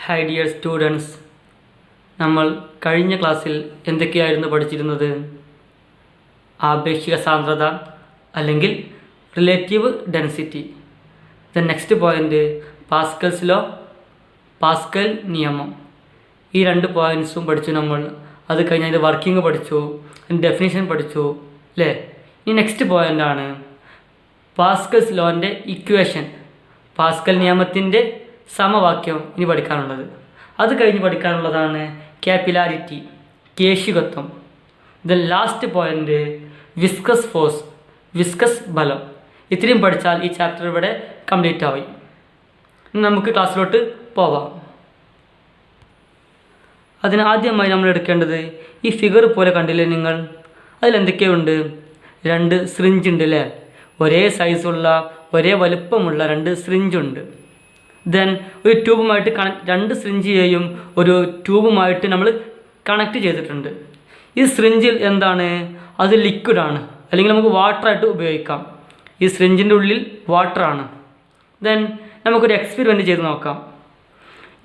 Hi dear students, നമ്മൾ കഴിഞ്ഞ ക്ലാസ്സിൽ എന്തൊക്കെയായിരുന്നു പഠിച്ചിരുന്നത്? ആപേക്ഷിക സാന്ദ്രത അല്ലെങ്കിൽ relative density. Next point Pascal's law, Pascal നിയമം. ഈ രണ്ട് പോയിൻറ്റ്സും പഠിച്ചു നമ്മൾ. അത് കഴിഞ്ഞ് അതിൻ്റെ വർക്കിംഗ് പഠിച്ചു, ഡെഫിനിഷൻ പഠിച്ചു അല്ലേ? ഈ നെക്സ്റ്റ് പോയിൻ്റാണ് പാസ്കൽസ് ലോൻ്റെ ഇക്വേഷൻ, പാസ്കൽ നിയമത്തിൻ്റെ സമവാക്യം ഇനി പഠിക്കാനുള്ളത്. അത് കഴിഞ്ഞ് പഠിക്കാനുള്ളതാണ് ക്യാപിലാരിറ്റി, കേശികത്വം. Last point viscous force, viscous ബലം. ഇത്രയും പഠിച്ചാൽ ഈ ചാപ്റ്റർ ഇവിടെ കംപ്ലീറ്റ് ആയി. നമുക്ക് ക്ലാസ്സിലോട്ട് പോവാം. അതിനാദ്യമായി നമ്മൾ എടുക്കേണ്ടത് ഈ ഫിഗർ പോലെ കണ്ടില്ലേ നിങ്ങൾ? അതിലെന്തൊക്കെയുണ്ട്? രണ്ട് സിറിഞ്ച് ഉണ്ട് അല്ലേ? ഒരേ സൈസുള്ള ഒരേ വലുപ്പമുള്ള രണ്ട് സിറിഞ്ചുണ്ട്. ഒരു ട്യൂബുമായിട്ട് രണ്ട് സിറിഞ്ചിയെയും ഒരു ട്യൂബുമായിട്ട് നമ്മൾ കണക്ട് ചെയ്തിട്ടുണ്ട്. ഈ സിറിഞ്ചിൽ എന്താണ്? അത് ലിക്വിഡാണ്, അല്ലെങ്കിൽ നമുക്ക് വാട്ടറായിട്ട് ഉപയോഗിക്കാം. ഈ സിറിഞ്ചിൻ്റെ ഉള്ളിൽ വാട്ടറാണ്. നമുക്കൊരു എക്സ്പെരിമെൻറ്റ് ചെയ്ത് നോക്കാം.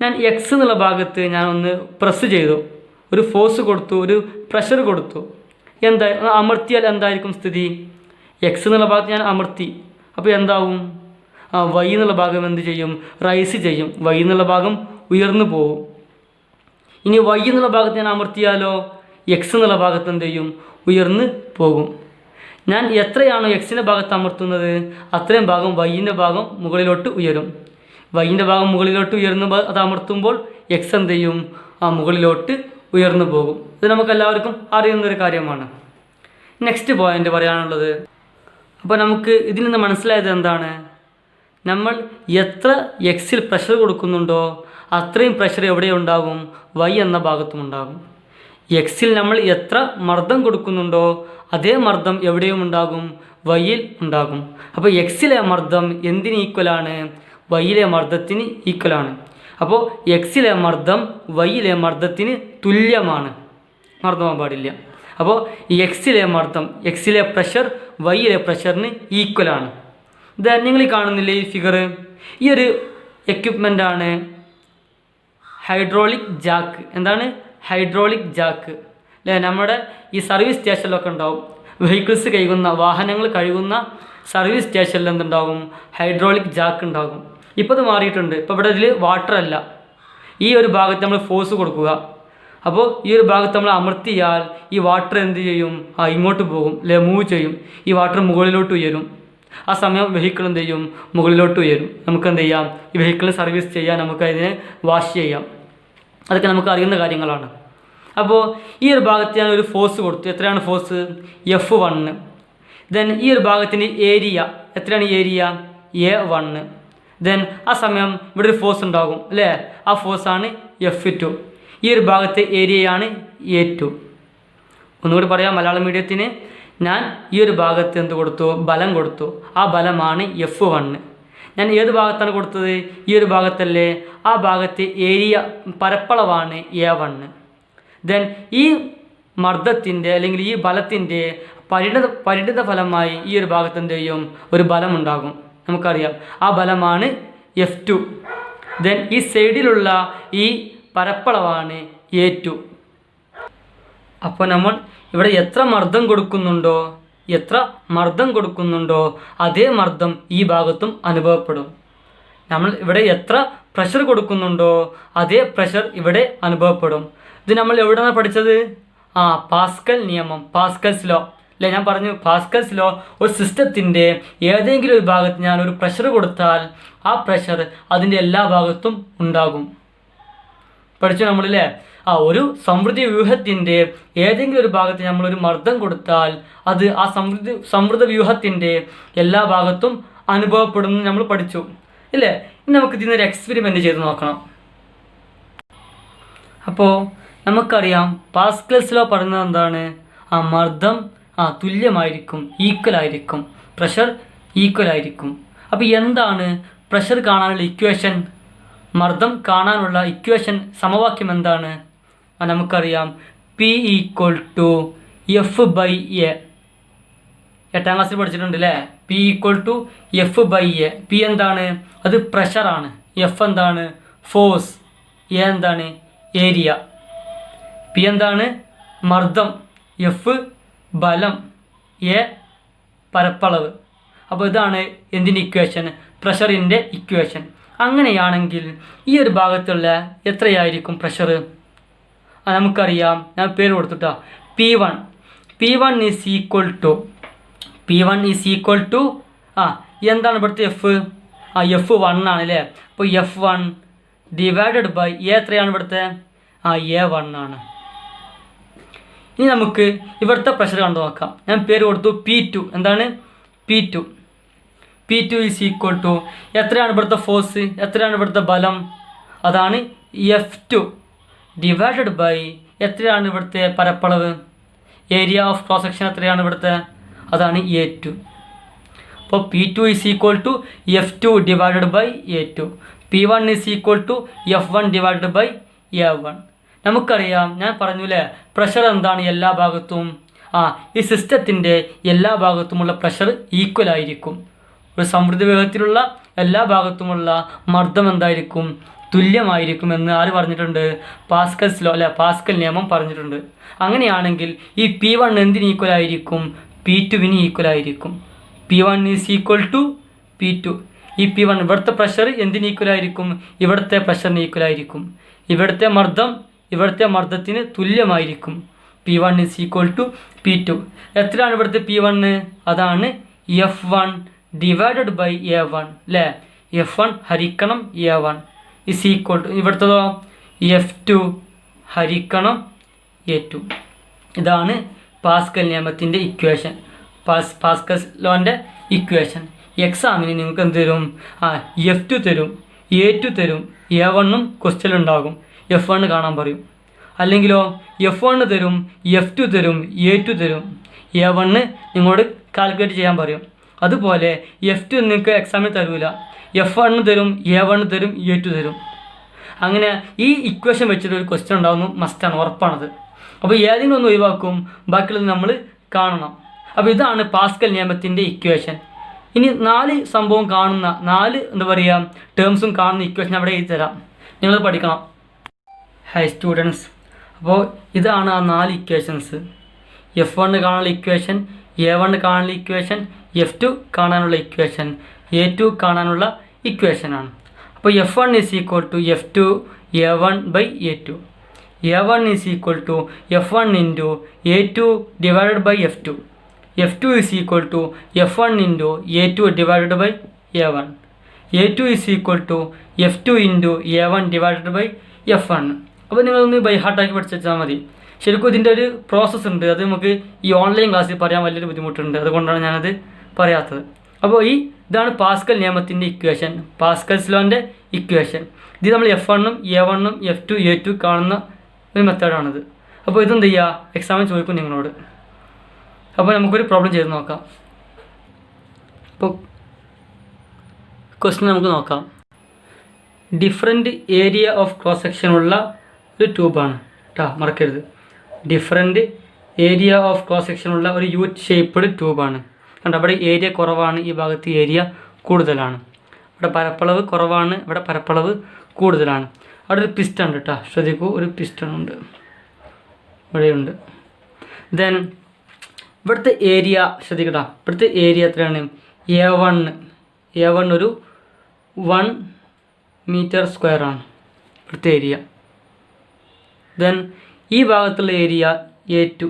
ഞാൻ എക്സ് എന്നുള്ള ഭാഗത്ത് ഞാൻ ഒന്ന് പ്രസ് ചെയ്തു, ഒരു ഫോഴ്സ് കൊടുത്തു, ഒരു പ്രഷർ കൊടുത്തു. അമർത്തിയാൽ എന്തായിരിക്കും സ്ഥിതി? എക്സ് എന്നുള്ള ഭാഗത്ത് ഞാൻ അമർത്തി, അപ്പോൾ എന്താവും? വൈ എന്നുള്ള ഭാഗം എന്ത് ചെയ്യും? റൈസ് ചെയ്യും. വൈ എന്നുള്ള ഭാഗം ഉയർന്നു പോവും. ഇനി വൈ എന്നുള്ള ഭാഗത്ത് ഞാൻ അമർത്തിയാലോ എക്സ് എന്നുള്ള ഭാഗത്ത് എന്ത് ചെയ്യും? ഉയർന്ന് പോകും. ഞാൻ എത്രയാണോ എക്സിൻ്റെ ഭാഗത്ത് അമർത്തുന്നത് അത്രയും ഭാഗം വൈൻ്റെ ഭാഗം മുകളിലോട്ട് ഉയരും. വൈൻ്റെ ഭാഗം മുകളിലോട്ട് ഉയർന്ന് അത് അമർത്തുമ്പോൾ എക്സ് എന്ത് ചെയ്യും? മുകളിലോട്ട് ഉയർന്നു പോകും. ഇത് നമുക്കെല്ലാവർക്കും അറിയുന്നൊരു കാര്യമാണ്. നെക്സ്റ്റ് പോയിൻ്റ് പറയാനുള്ളത്, അപ്പോൾ നമുക്ക് ഇതിൽ നിന്ന് മനസ്സിലായത് എന്താണ്? നമ്മൾ എത്ര എക്സിൽ പ്രഷർ കൊടുക്കുന്നുണ്ടോ അത്രയും പ്രഷർ എവിടെ ഉണ്ടാകും? വൈ എന്ന ഭാഗത്തും ഉണ്ടാകും. എക്സിൽ നമ്മൾ എത്ര മർദ്ദം കൊടുക്കുന്നുണ്ടോ അതേ മർദ്ദം എവിടെയും ഉണ്ടാകും? വൈയിൽ ഉണ്ടാകും. അപ്പോൾ എക്സിലെ മർദ്ദം എന്തിന് ഈക്വലാണ്? വൈയിലെ മർദ്ദത്തിന് ഈക്വലാണ്. അപ്പോൾ എക്സിലെ മർദ്ദം വൈയിലെ മർദ്ദത്തിന് തുല്യമാണ്, മർദ്ദമാൻ പാടില്ല. അപ്പോൾ ഈ എക്സിലെ മർദ്ദം, എക്സിലെ പ്രഷർ വൈയിലെ പ്രഷറിന് ഈക്വലാണ്. നിങ്ങൾ കാണുന്നില്ലേ ഈ ഫിഗർ? ഈ ഒരു എക്യുപ്മെൻ്റാണ് ഹൈഡ്രോളിക് ജാക്ക്. എന്താണ് ഹൈഡ്രോളിക് ജാക്ക് അല്ലേ? നമ്മുടെ ഈ സർവീസ് സ്റ്റേഷനിലൊക്കെ ഉണ്ടാവും. വെഹിക്കിൾസ് കഴുകുന്ന, വാഹനങ്ങൾ കഴുകുന്ന സർവീസ് സ്റ്റേഷനിൽ എന്തുണ്ടാകും? ഹൈഡ്രോളിക് ജാക്ക് ഉണ്ടാകും. ഇപ്പോൾ അത് മാറിയിട്ടുണ്ട്. ഇപ്പോൾ ഇവിടെ ഇതിൽ വാട്ടർ അല്ല. ഈ ഒരു ഭാഗത്ത് നമ്മൾ ഫോഴ്സ് കൊടുക്കുക, അപ്പോൾ ഈ ഒരു ഭാഗത്ത് നമ്മൾ അമർത്തിയാൽ ഈ വാട്ടർ എന്ത് ചെയ്യും? ഇങ്ങോട്ട് പോകും അല്ലെ? മൂവ് ചെയ്യും. ഈ വാട്ടർ മുകളിലോട്ട് ഉയരും. ആ സമയം വെഹിക്കിൾ എന്ത് ചെയ്യും? മുകളിലോട്ട് ഉയരും. നമുക്ക് എന്ത് ചെയ്യാം? ഈ വെഹിക്കിൾ സർവീസ് ചെയ്യാൻ, നമുക്ക് അതിനെ വാഷ് ചെയ്യാം. അതൊക്കെ നമുക്ക് അറിയുന്ന കാര്യങ്ങളാണ്. അപ്പോൾ ഈ ഒരു ഭാഗത്ത് ഞാൻ ഒരു ഫോഴ്സ് കൊടുത്തു. എത്രയാണ് ഫോഴ്സ്? F1. ഈ ഒരു ഭാഗത്തിന് ഏരിയ എത്രയാണ്? Area A1. ആ സമയം ഇവിടെ ഒരു ഫോഴ്സ് ഉണ്ടാകും അല്ലേ? ആ ഫോഴ്സാണ് F2. ഈ ഒരു ഭാഗത്തെ ഏരിയയാണ് A2. ഒന്നുകൂടി പറയാം മലയാളം മീഡിയത്തിന്. ഞാൻ ഈ ഒരു ഭാഗത്ത് എന്ത് കൊടുത്തു? ബലം കൊടുത്തു. ആ ബലമാണ് F1. ഞാൻ ഏത് ഭാഗത്താണ് കൊടുത്തത്? ഈ ഒരു ഭാഗത്തല്ലേ? ആ ഭാഗത്തെ ഏരിയ പരപ്പളവാണ് A1. ഈ മർദ്ദത്തിൻ്റെ അല്ലെങ്കിൽ ഈ ബലത്തിൻ്റെ പരിണിത ഫലമായി ഈ ഒരു ഭാഗത്ത് എന്ത് ചെയ്യും? ഒരു ബലമുണ്ടാകും. നമുക്കറിയാം ആ ബലമാണ് F2. ഈ സൈഡിലുള്ള ഈ പരപ്പളവാണ് A2. അപ്പോൾ നമ്മൾ ഇവിടെ എത്ര മർദ്ദം കൊടുക്കുന്നുണ്ടോ അതേ മർദ്ദം ഈ ഭാഗത്തും അനുഭവപ്പെടും. നമ്മൾ ഇവിടെ എത്ര പ്രഷർ കൊടുക്കുന്നുണ്ടോ അതേ പ്രഷർ ഇവിടെ അനുഭവപ്പെടും. ഇത് നമ്മൾ എവിടെയാണ് പഠിച്ചത്? പാസ്കൽ നിയമം, പാസ്കൽസ് ലോ അല്ലേ? ഞാൻ പറഞ്ഞു പാസ്കൽസ് ലോ. ഒരു സിസ്റ്റത്തിൻ്റെ ഏതെങ്കിലും ഒരു ഭാഗത്ത് ഞാൻ ഒരു പ്രഷർ കൊടുത്താൽ ആ പ്രഷർ അതിൻ്റെ എല്ലാ ഭാഗത്തും ഉണ്ടാകും. പഠിച്ചു നമ്മളില്ലേ? ഒരു സമൃദ്ധി വ്യൂഹത്തിൻ്റെ ഏതെങ്കിലും ഒരു ഭാഗത്ത് നമ്മളൊരു മർദ്ദം കൊടുത്താൽ അത് ആ സമൃദ്ധ വ്യൂഹത്തിൻ്റെ എല്ലാ ഭാഗത്തും അനുഭവപ്പെടുന്നു നമ്മൾ പഠിച്ചു ഇല്ലേ? ഇനി നമുക്ക് ഇതിനൊരു എക്സ്പെരിമെൻ്റ് ചെയ്ത് നോക്കണം. അപ്പോൾ നമുക്കറിയാം പാസ്കൽസ് ലോ പറയുന്നത് എന്താണ്? മർദ്ദം തുല്യമായിരിക്കും, ഈക്വൽ ആയിരിക്കും, പ്രഷർ ഈക്വൽ ആയിരിക്കും. അപ്പോൾ എന്താണ് പ്രഷർ കാണാനുള്ള ഇക്വേഷൻ? മർദ്ദം കാണാനുള്ള ഇക്വേഷൻ, സമവാക്യം എന്താണ്? നമുക്കറിയാം P = F/A. 8ാം ക്ലാസ്സിൽ പഠിച്ചിട്ടുണ്ട് അല്ലേ? P = F/A. P എന്താണ്? അത് പ്രഷറാണ്. F എന്താണ്? ഫോഴ്സ്. എ എന്താണ് ഏരിയ, പി എന്താണ് മർദ്ദം, എഫ് ബലം, എ പരപ്പളവ്. അപ്പോൾ ഇതാണ് എന്തിൻ്റെ ഇക്വേഷൻ? പ്രഷറിൻ്റെ ഇക്വേഷൻ. അങ്ങനെയാണെങ്കിൽ ഈ ഒരു ഭാഗത്തുള്ള എത്രയായിരിക്കും പ്രഷർ? നമുക്കറിയാം, ഞാൻ പേര് കൊടുത്തിട്ടാ P1. P1 is equal to എന്താണ് ഇവിടുത്തെ എഫ്? F1 ആണ് അല്ലേ. അപ്പോൾ F1 ഡിവൈഡഡ് ബൈ എ എത്രയാണ് ഇവിടുത്തെ? A1 ആണ്. ഇനി നമുക്ക് ഇവിടുത്തെ പ്രഷർ കണ്ടു നോക്കാം. ഞാൻ പേര് കൊടുത്തു P2. എന്താണ് P2? P2 is equal to എത്രയാണ് ഇവിടുത്തെ ഫോഴ്സ്? എത്രയാണ് ഇവിടുത്തെ ബലം? അതാണ് F2 ഡിവൈഡഡ് ബൈ എത്രയാണ് ഇവിടുത്തെ പരപ്പളവ്? ഏരിയ ഓഫ് ക്രോസ് സെക്ഷൻ എത്രയാണ് ഇവിടുത്തെ? അതാണ് A2. അപ്പോൾ P2 is equal to F2 divided by A2. P1 is equal to F1 divided by A1. നമുക്കറിയാം, ഞാൻ പറഞ്ഞു അല്ലേ, പ്രഷർ എന്താണ് എല്ലാ ഭാഗത്തും? ഈ സിസ്റ്റത്തിൻ്റെ എല്ലാ ഭാഗത്തുമുള്ള പ്രഷർ ഈക്വൽ ആയിരിക്കും. ഒരു സമൃദ്ധ വേഗത്തിലുള്ള എല്ലാ ഭാഗത്തുമുള്ള മർദ്ദം എന്തായിരിക്കും? തുല്യമായിരിക്കുമെന്ന് ആര് പറഞ്ഞിട്ടുണ്ട്? പാസ്കൽസ് ലോ അല്ലെ, പാസ്കൽ നിയമം പറഞ്ഞിട്ടുണ്ട്. അങ്ങനെയാണെങ്കിൽ ഈ P1 എന്തിന് ഈക്വൽ ആയിരിക്കും? P2വിന് ഈക്വൽ ആയിരിക്കും. P1 is equal to P2. ഈ P1 ഇവിടുത്തെ പ്രഷർ എന്തിന് ഈക്വൽ ആയിരിക്കും? ഇവിടുത്തെ പ്രഷറിന് ഈക്വൽ ആയിരിക്കും. ഇവിടുത്തെ മർദ്ദം ഇവിടുത്തെ മർദ്ദത്തിന് തുല്യമായിരിക്കും. P1 is equal to P2. എത്രയാണ് ഇവിടുത്തെ P1? അതാണ് F1 ഡിവൈഡഡ് ബൈ A1 അല്ലേ. F1 ഹരിക്കണം A1 is equal to ഇവിടുത്തതോ F2 ഹരിക്കണം A2. ഇതാണ് പാസ്കൽ നിയമത്തിൻ്റെ ഇക്വേഷൻ, പാസ്കൽ ലോൻ്റെ ഇക്വേഷൻ. എക്സാമിന് നിങ്ങൾക്ക് എന്ത് തരും? F2 തരും, A2 തരും, A1ഉം ക്വസ്റ്റ്യൻ ഉണ്ടാകും, F1 കാണാൻ പറയും. അല്ലെങ്കിലോ F1 തരും, F2 തരും, A2 തരും, A1 നിങ്ങളോട് കാൽക്കുലേറ്റ് ചെയ്യാൻ പറയും. അതുപോലെ F2 നിങ്ങൾക്ക് എക്സാമിന് തരൂല, F1 തരും, A1 തരും, A2 തരും. അങ്ങനെ ഈ ഇക്വേഷൻ വെച്ചിട്ട് ഒരു ക്വസ്റ്റ്യൻ ഉണ്ടാകുന്നു, മസ്റ്റാണ്, ഉറപ്പാണത്. അപ്പോൾ ഏതെങ്കിലും ഒന്ന് ഒഴിവാക്കും, ബാക്കിയുള്ളത് നമ്മൾ കാണണം. അപ്പോൾ ഇതാണ് പാസ്കൽ നിയമത്തിൻ്റെ ഇക്വേഷൻ. ഇനി 4 സംഭവം കാണുന്ന 4 എന്താ പറയുക ടേംസും കാണുന്ന ഇക്വേഷൻ അവിടെ എഴുതി തരാം, നിങ്ങൾ പഠിക്കണം. ഹൈ സ്റ്റുഡൻസ്, അപ്പോൾ ഇതാണ് ആ 4 ഇക്വേഷൻസ്. F1 കാണാനുള്ള ഇക്വേഷൻ, A1 കാണാനുള്ള ഇക്വേഷൻ, F2 കാണാനുള്ള ഇക്വേഷൻ, A2 കാണാനുള്ള ഇക്വേഷനാണ്. അപ്പോൾ F1 is equal to F2 A1 by A2. A1 is equal to F1 into A2 divided by F2. F2 is equal to F1 into A2 divided by A1. A2 is equal to F2 into A1 divided by F1. അപ്പോൾ നിങ്ങളൊന്ന് by ഹാർട്ടാക്കി പഠിച്ചു വെച്ചാൽ മതി. ശരിക്കും ഇതിൻ്റെ ഒരു process ഉണ്ട്, അത് നമുക്ക് ഈ ഓൺലൈൻ ക്ലാസ്സിൽ പറയാൻ വലിയൊരു ബുദ്ധിമുട്ടുണ്ട്, അതുകൊണ്ടാണ് ഞാനത് പറയാത്തത്. അപ്പോൾ ഇതാണ് പാസ്കൽ നിയമത്തിൻ്റെ ഇക്വേഷൻ, പാസ്കൽസ് ലോൻ്റെ ഇക്വേഷൻ. ഇത് നമ്മൾ F1ഉം A1ഉം F2 A2 കാണുന്ന ഒരു മെത്തേഡാണിത്. അപ്പോൾ ഇതെന്ത് ചെയ്യുക, എക്സാമിന് ചോദിക്കും നിങ്ങളോട്. അപ്പോൾ നമുക്കൊരു പ്രോബ്ലം ചെയ്ത് നോക്കാം. അപ്പോൾ ക്വസ്റ്റ്യൻ നമുക്ക് നോക്കാം. ഡിഫറെൻറ്റ് ഏരിയ ഓഫ് ക്രോസ് സെക്ഷനുള്ള ഒരു ട്യൂബാണ് കേട്ടോ, മറക്കരുത്. ഡിഫറെൻറ്റ് ഏരിയ ഓഫ് ക്രോസ് സെക്ഷനുള്ള ഒരു യു ഷേപ്പ്ഡ് ട്യൂബാണ്. കണ്ടോ, അവിടെ ഏരിയ കുറവാണ്, ഈ ഭാഗത്ത് ഏരിയ കൂടുതലാണ്. ഇവിടെ പരപ്പളവ് കുറവാണ്, ഇവിടെ പരപ്പളവ് കൂടുതലാണ്. അവിടെ ഒരു പിസ്റ്റൺ ഉണ്ട് കേട്ടോ, ശ്രദ്ധിക്കൂ, ഒരു പിസ്റ്റൺ ഉണ്ട് ഇവിടെയുണ്ട്. ദെൻ ഇവിടുത്തെ ഏരിയ ശ്രദ്ധിക്കട്ടോ, ഇവിടുത്തെ ഏരിയ എത്രയാണ്? A1 ഒരു 1 മീറ്റർ സ്ക്വയർ ആണ് ഇവിടുത്തെ ഏരിയ. ദെൻ ഈ ഭാഗത്തുള്ള ഏരിയ A2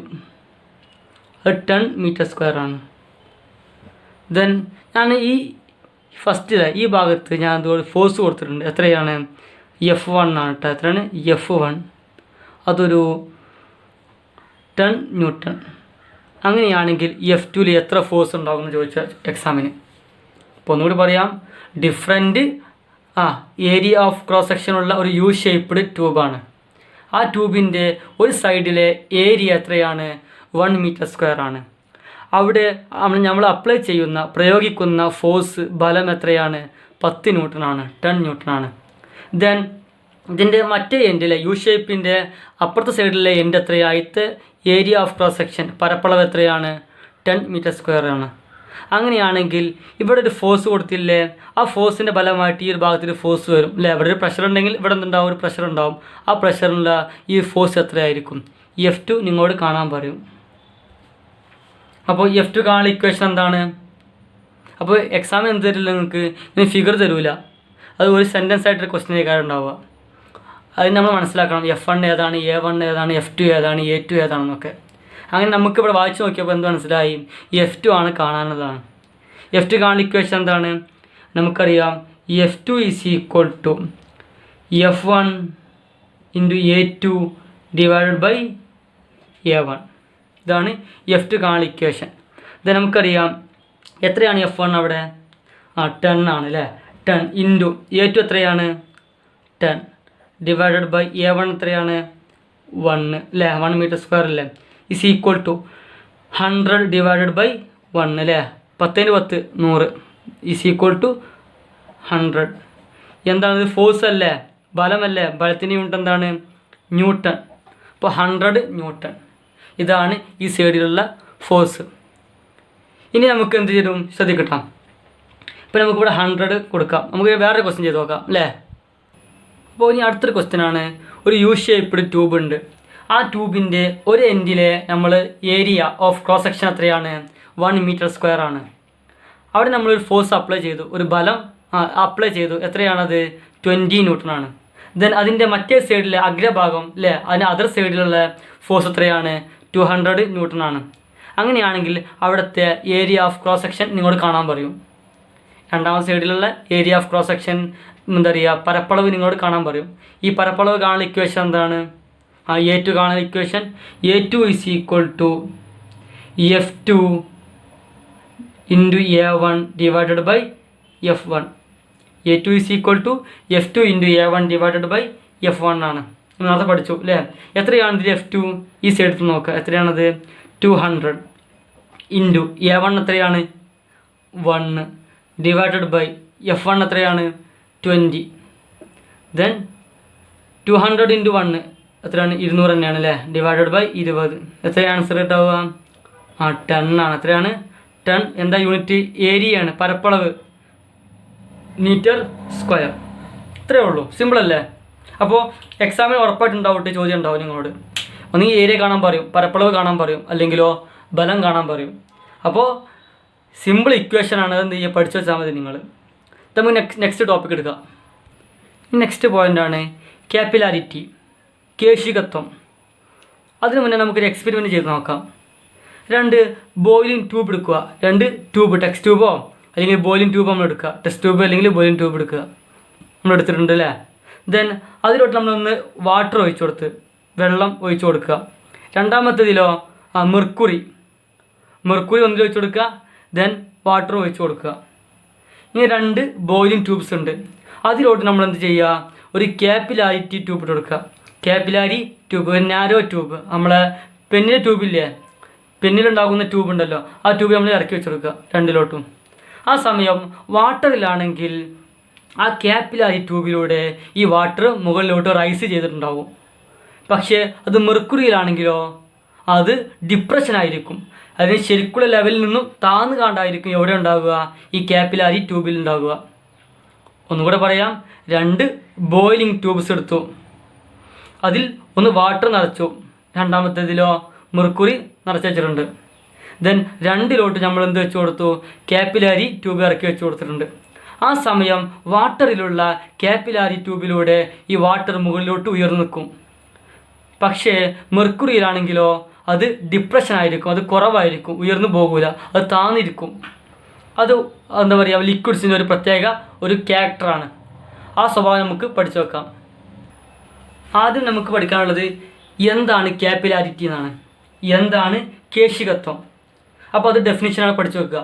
അത് 10 മീറ്റർ സ്ക്വയർ ആണ്. ദെൻ ഞാൻ ഈ ഫസ്റ്റിലെ ഈ ഭാഗത്ത് ഞാൻ അതുപോലെ ഫോഴ്സ് കൊടുത്തിട്ടുണ്ട്. എത്രയാണ്? F1 ആണ് കേട്ടോ. എത്രയാണ്? F1 അതൊരു 10 ന്യൂട്ടൺ. അങ്ങനെയാണെങ്കിൽ F2ൽ എത്ര ഫോഴ്സ് ഉണ്ടാകും എന്ന് ചോദിച്ചാൽ എക്സാമിന്. അപ്പോൾ ഒന്നുകൂടി പറയാം, ഡിഫറെൻറ്റ് ഏരിയ ഓഫ് ക്രോസ് സെക്ഷനുള്ള ഒരു യു ഷേപ്പ്ഡ് ട്യൂബാണ്. ആ ട്യൂബിൻ്റെ ഒരു സൈഡിലെ ഏരിയ എത്രയാണ്? 1 മീറ്റർ സ്ക്വയർ ആണ്. അവിടെ നമ്മൾ അപ്ലൈ ചെയ്യുന്ന പ്രയോഗിക്കുന്ന ഫോഴ്സ് ബലം എത്രയാണ്? 10 ന്യൂട്ടൺ ആണ്, 10 ന്യൂട്ടൺ ആണ്. ദെൻ ഇതിൻ്റെ മറ്റേ എൻഡിലെ യു ഷേപ്പിൻ്റെ അപ്പുറത്തെ സൈഡിലെ എൻഡ് എത്രയായിട്ട് ഏരിയ ഓഫ് ക്രോസ് സെക്ഷൻ പരപ്പളവ് എത്രയാണ്? 10 മീറ്റർ സ്ക്വയർ ആണ്. അങ്ങനെയാണെങ്കിൽ ഇവിടെ ഒരു ഫോഴ്സ് കൊടുത്തില്ലേ, ആ ഫോഴ്സിൻ്റെ ഫലമായിട്ട് ഈ ഒരു ഭാഗത്തിൽ ഫോഴ്സ് വരും അല്ലേ. ഇവിടെ ഒരു പ്രഷർ ഉണ്ടെങ്കിൽ ഇവിടെ എന്തുണ്ടാവും, ഒരു പ്രഷർ ഉണ്ടാവും. ആ പ്രഷറിൻ്റെ ഈ ഫോഴ്സ് എത്രയായിരിക്കും, F2 നിങ്ങളോട് കാണാൻ പറയും. അപ്പോൾ F2 കാണാനുള്ള ഇക്വേഷൻ എന്താണ്? അപ്പോൾ എക്സാമിന് എന്ത് തരില്ല, നിങ്ങൾക്ക് ഇങ്ങനെ ഫിഗർ തരില്ല, അത് ഒരു സെൻറ്റൻസ് ആയിട്ടൊരു ക്വസ്റ്റ്യൻ ആയിക്കാരം ഉണ്ടാവുക. അതിന് നമ്മൾ മനസ്സിലാക്കണം F1 ഏതാണ്, A1 ഏതാണ്, F2 ഏതാണ്, A2 ഏതാണെന്നൊക്കെ. അങ്ങനെ നമുക്കിവിടെ വായിച്ച് നോക്കിയപ്പോൾ എന്ത് മനസ്സിലായി, F2 ആണ് കാണാനുള്ളതാണ്. F2 കാണുന്ന ഇക്വേഷൻ എന്താണ്? നമുക്കറിയാം F2 is equal to F1 into A2 divided by A1. ഇതാണ് F2 കാണുന്ന ഇക്വേഷൻ. ഇത് നമുക്കറിയാം എത്രയാണ് F1 അവിടെ 10 ആണ് അല്ലേ. 10 ഇൻറ്റു A2 എത്രയാണ് 10 ഡിവൈഡഡ് ബൈ A1 എത്രയാണ് 1 അല്ലേ, 1 മീറ്റർ സ്ക്വയർ അല്ലേ, is equal to 100 divided by 1 അല്ലേ, 10×10 100 ഇസ് ഈക്വൽ ടു 100. എന്താണിത്, ഫോഴ്സ് അല്ലേ, ബലമല്ലേ, ബലത്തിൻ്റെ യൂണിറ്റ് എന്താണ്, ന്യൂട്ടൺ. അപ്പോൾ 100 ന്യൂട്ടൺ. ഇതാണ് ഈ സൈഡിലുള്ള ഫോഴ്സ്. ഇനി നമുക്ക് എന്ത് ചെയ്യും ശ്രദ്ധിക്കട്ടോ. ഇപ്പോൾ നമുക്കിവിടെ 100 കൊടുക്കാം. നമുക്ക് വേറൊരു ക്വസ്റ്റ്യൻ ചെയ്ത് നോക്കാം അല്ലേ. അപ്പോൾ ഇനി അടുത്തൊരു ക്വസ്റ്റ്യൻ ആണ്. ഒരു യു ഷേപ്പ്ഡ് ട്യൂബ് ഉണ്ട്. ആ ട്യൂബിൻ്റെ ഒരു എൻഡിലെ നമ്മൾ ഏരിയ ഓഫ് ക്രോസ് സെക്ഷൻ എത്രയാണ്, 1 മീറ്റർ സ്ക്വയർ ആണ്. അവിടെ നമ്മളൊരു ഫോഴ്സ് അപ്ലൈ ചെയ്തു, ഒരു ബലം അപ്ലൈ ചെയ്തു. എത്രയാണത്, 20 ന്യൂട്ടൺ ആണ്. ദെൻ അതിൻ്റെ മറ്റേ സൈഡിലെ അഗ്രഭാഗം അല്ലേ, അതിന് അതർ സൈഡിലുള്ള ഫോഴ്സ് എത്രയാണ്, 200 ന്യൂട്ടൺ ആണ്. അങ്ങനെയാണെങ്കിൽ അവിടുത്തെ ഏരിയ ഓഫ് ക്രോസ് സെക്ഷൻ നിങ്ങളോട് കാണാൻ പറയും. രണ്ടാമത്തെ സൈഡിലുള്ള ഏരിയ ഓഫ് ക്രോസ് സെക്ഷൻ എന്താ പറയുക, പരപ്പളവ് നിങ്ങളോട് കാണാൻ പറയും. ഈ പരപ്പളവ് കാണുന്ന ഇക്വേഷൻ എന്താണ്, A2 കാണുന്ന equation A2 is equal to F2 into A1 divided by F1. A2 is equal to F2 into A1 divided by F1 ആണ്. നേരത്തെ പഠിച്ചു അല്ലേ. എത്രയാണ് ഇതിൽ F2, ഈ സൈഡിൽ നോക്കുക, എത്രയാണത് 200 ഇൻറ്റു A1 എത്രയാണ് 1 ഡിവൈഡഡ് ബൈ F1 എത്രയാണ് 20. ദെൻ 200 ഇൻറ്റു 1 എത്രയാണ് 200 തന്നെയാണ് അല്ലേ, ഡിവൈഡഡ് ബൈ 20. എത്രയാണ് ആൻസർ കിട്ടാവുക, 10 ആണ്. എത്രയാണ് 10, എന്താ യൂണിറ്റ്, ഏരിയയാണ്, പരപ്പളവ് മീറ്റർ സ്ക്വയർ. ഇത്രയേ ഉള്ളൂ, സിമ്പിൾ അല്ലേ. അപ്പോൾ എക്സാമിന് ഉറപ്പായിട്ടുണ്ടാവട്ടെ ചോദ്യം ഉണ്ടാവും നിങ്ങളോട്. ഒന്നെങ്കിൽ ഏരിയ കാണാൻ പറയും, പരപ്പളവ് കാണാൻ പറയും, അല്ലെങ്കിലോ ബലം കാണാൻ പറയും. അപ്പോൾ സിമ്പിൾ ഇക്വേഷനാണ്, അതെന്ത് ചെയ്യുക, പഠിച്ചു വെച്ചാൽ മതി നിങ്ങൾ. നമുക്ക് നെക്സ്റ്റ് ടോപ്പിക് എടുക്കാം. നെക്സ്റ്റ് പോയിൻ്റാണ് ക്യാപ്പിലാരിറ്റി, കേശികത്വം. അതിന് മുന്നേ നമുക്കൊരു എക്സ്പെരിമെൻറ്റ് ചെയ്ത് നോക്കാം. 2 ബോയിലിംഗ് ട്യൂബ് എടുക്കുക, 2 ട്യൂബ്, ടെക്സ്റ്റ് ട്യൂബോ അല്ലെങ്കിൽ ബോയിലിംഗ് ട്യൂബ് നമ്മൾ എടുക്കുക, ടെസ്റ്റ് ട്യൂബ് അല്ലെങ്കിൽ ബോയിലിംഗ് ട്യൂബ് എടുക്കുക, നമ്മൾ എടുത്തിട്ടുണ്ട് അല്ലേ. ദെൻ അതിലോട്ട് നമ്മളൊന്ന് വാട്ടർ ഒഴിച്ചു കൊടുത്ത്, വെള്ളം ഒഴിച്ചു കൊടുക്കുക. രണ്ടാമത്തേതിലോ മെർക്കുറി ഒന്നിൽ ഒഴിച്ചു കൊടുക്കുക, ദെൻ വാട്ടർ ഒഴിച്ചു കൊടുക്കുക. ഇനി 2 ബോയിലിംഗ് ട്യൂബ്സ് ഉണ്ട്. അതിലോട്ട് നമ്മൾ എന്ത് ചെയ്യുക, ഒരു ക്യാപ്പിലാരിറ്റി ട്യൂബ് ഇട്ട് കൊടുക്കുക. ക്യാപ്പിലാരി ട്യൂബ്, ഒരു നാരോ ട്യൂബ്, നമ്മളെ പെന്നിലെ ട്യൂബില്ലേ, പെന്നിലുണ്ടാകുന്ന ട്യൂബ് ഉണ്ടല്ലോ, ആ ട്യൂബ് നമ്മൾ ഇറക്കി വെച്ച് കൊടുക്കുക 2ലോട്ടും. ആ സമയം വാട്ടറിലാണെങ്കിൽ ആ ക്യാപ്പിലാരി ട്യൂബിലൂടെ ഈ വാട്ടർ മുകളിലോട്ട് റൈസ് ചെയ്തിട്ടുണ്ടാവും. പക്ഷേ അത് മെർക്കുറിയിലാണെങ്കിലോ അത് ഡിപ്രഷനായിരിക്കും. അതിന് ശരിക്കുള്ള ലെവലിൽ നിന്നും താഴ്ന്നു കാണ്ടായിരിക്കും എവിടെ ഉണ്ടാവുക, ഈ ക്യാപ്പിലാരി ട്യൂബിൽ ഉണ്ടാവുക. ഒന്നുകൂടെ പറയാം, 2 ബോയിലിംഗ് ട്യൂബ്സ് എടുത്തു, അതിൽ ഒന്ന് വാട്ടർ നിറച്ചു, രണ്ടാമത്തേതിലോ മെർക്കുറി നിറച്ച് വെച്ചിട്ടുണ്ട്. ദെൻ 2ലോട്ട് നമ്മൾ എന്ത് വെച്ച് കൊടുത്തു, ക്യാപ്പിലാരി ട്യൂബ് ഇറക്കി വെച്ച് കൊടുത്തിട്ടുണ്ട്. ആ സമയം വാട്ടറിലുള്ള ക്യാപ്പിലാരി ട്യൂബിലൂടെ ഈ വാട്ടർ മുകളിലോട്ട് ഉയർന്നു നിൽക്കും. പക്ഷേ മെർക്കുറിയിലാണെങ്കിലോ അത് ഡിപ്രഷനായിരിക്കും, അത് കുറവായിരിക്കും, ഉയർന്നു പോകില്ല, അത് താന്നിരിക്കും. അത് എന്താ പറയുക, ലിക്വിഡ്സിൻ്റെ ഒരു പ്രത്യേക ഒരു ക്യാരക്ടറാണ്. ആ സ്വഭാവം നമുക്ക് പഠിച്ചു വെക്കാം. ആദ്യം നമുക്ക് പഠിക്കാനുള്ളത് എന്താണ് ക്യാപ്പിലാരിറ്റി എന്നാണ്, എന്താണ് കേശികത്വം. അപ്പോൾ അത് ഡെഫിനിഷനാണ് പഠിച്ചു വെക്കുക.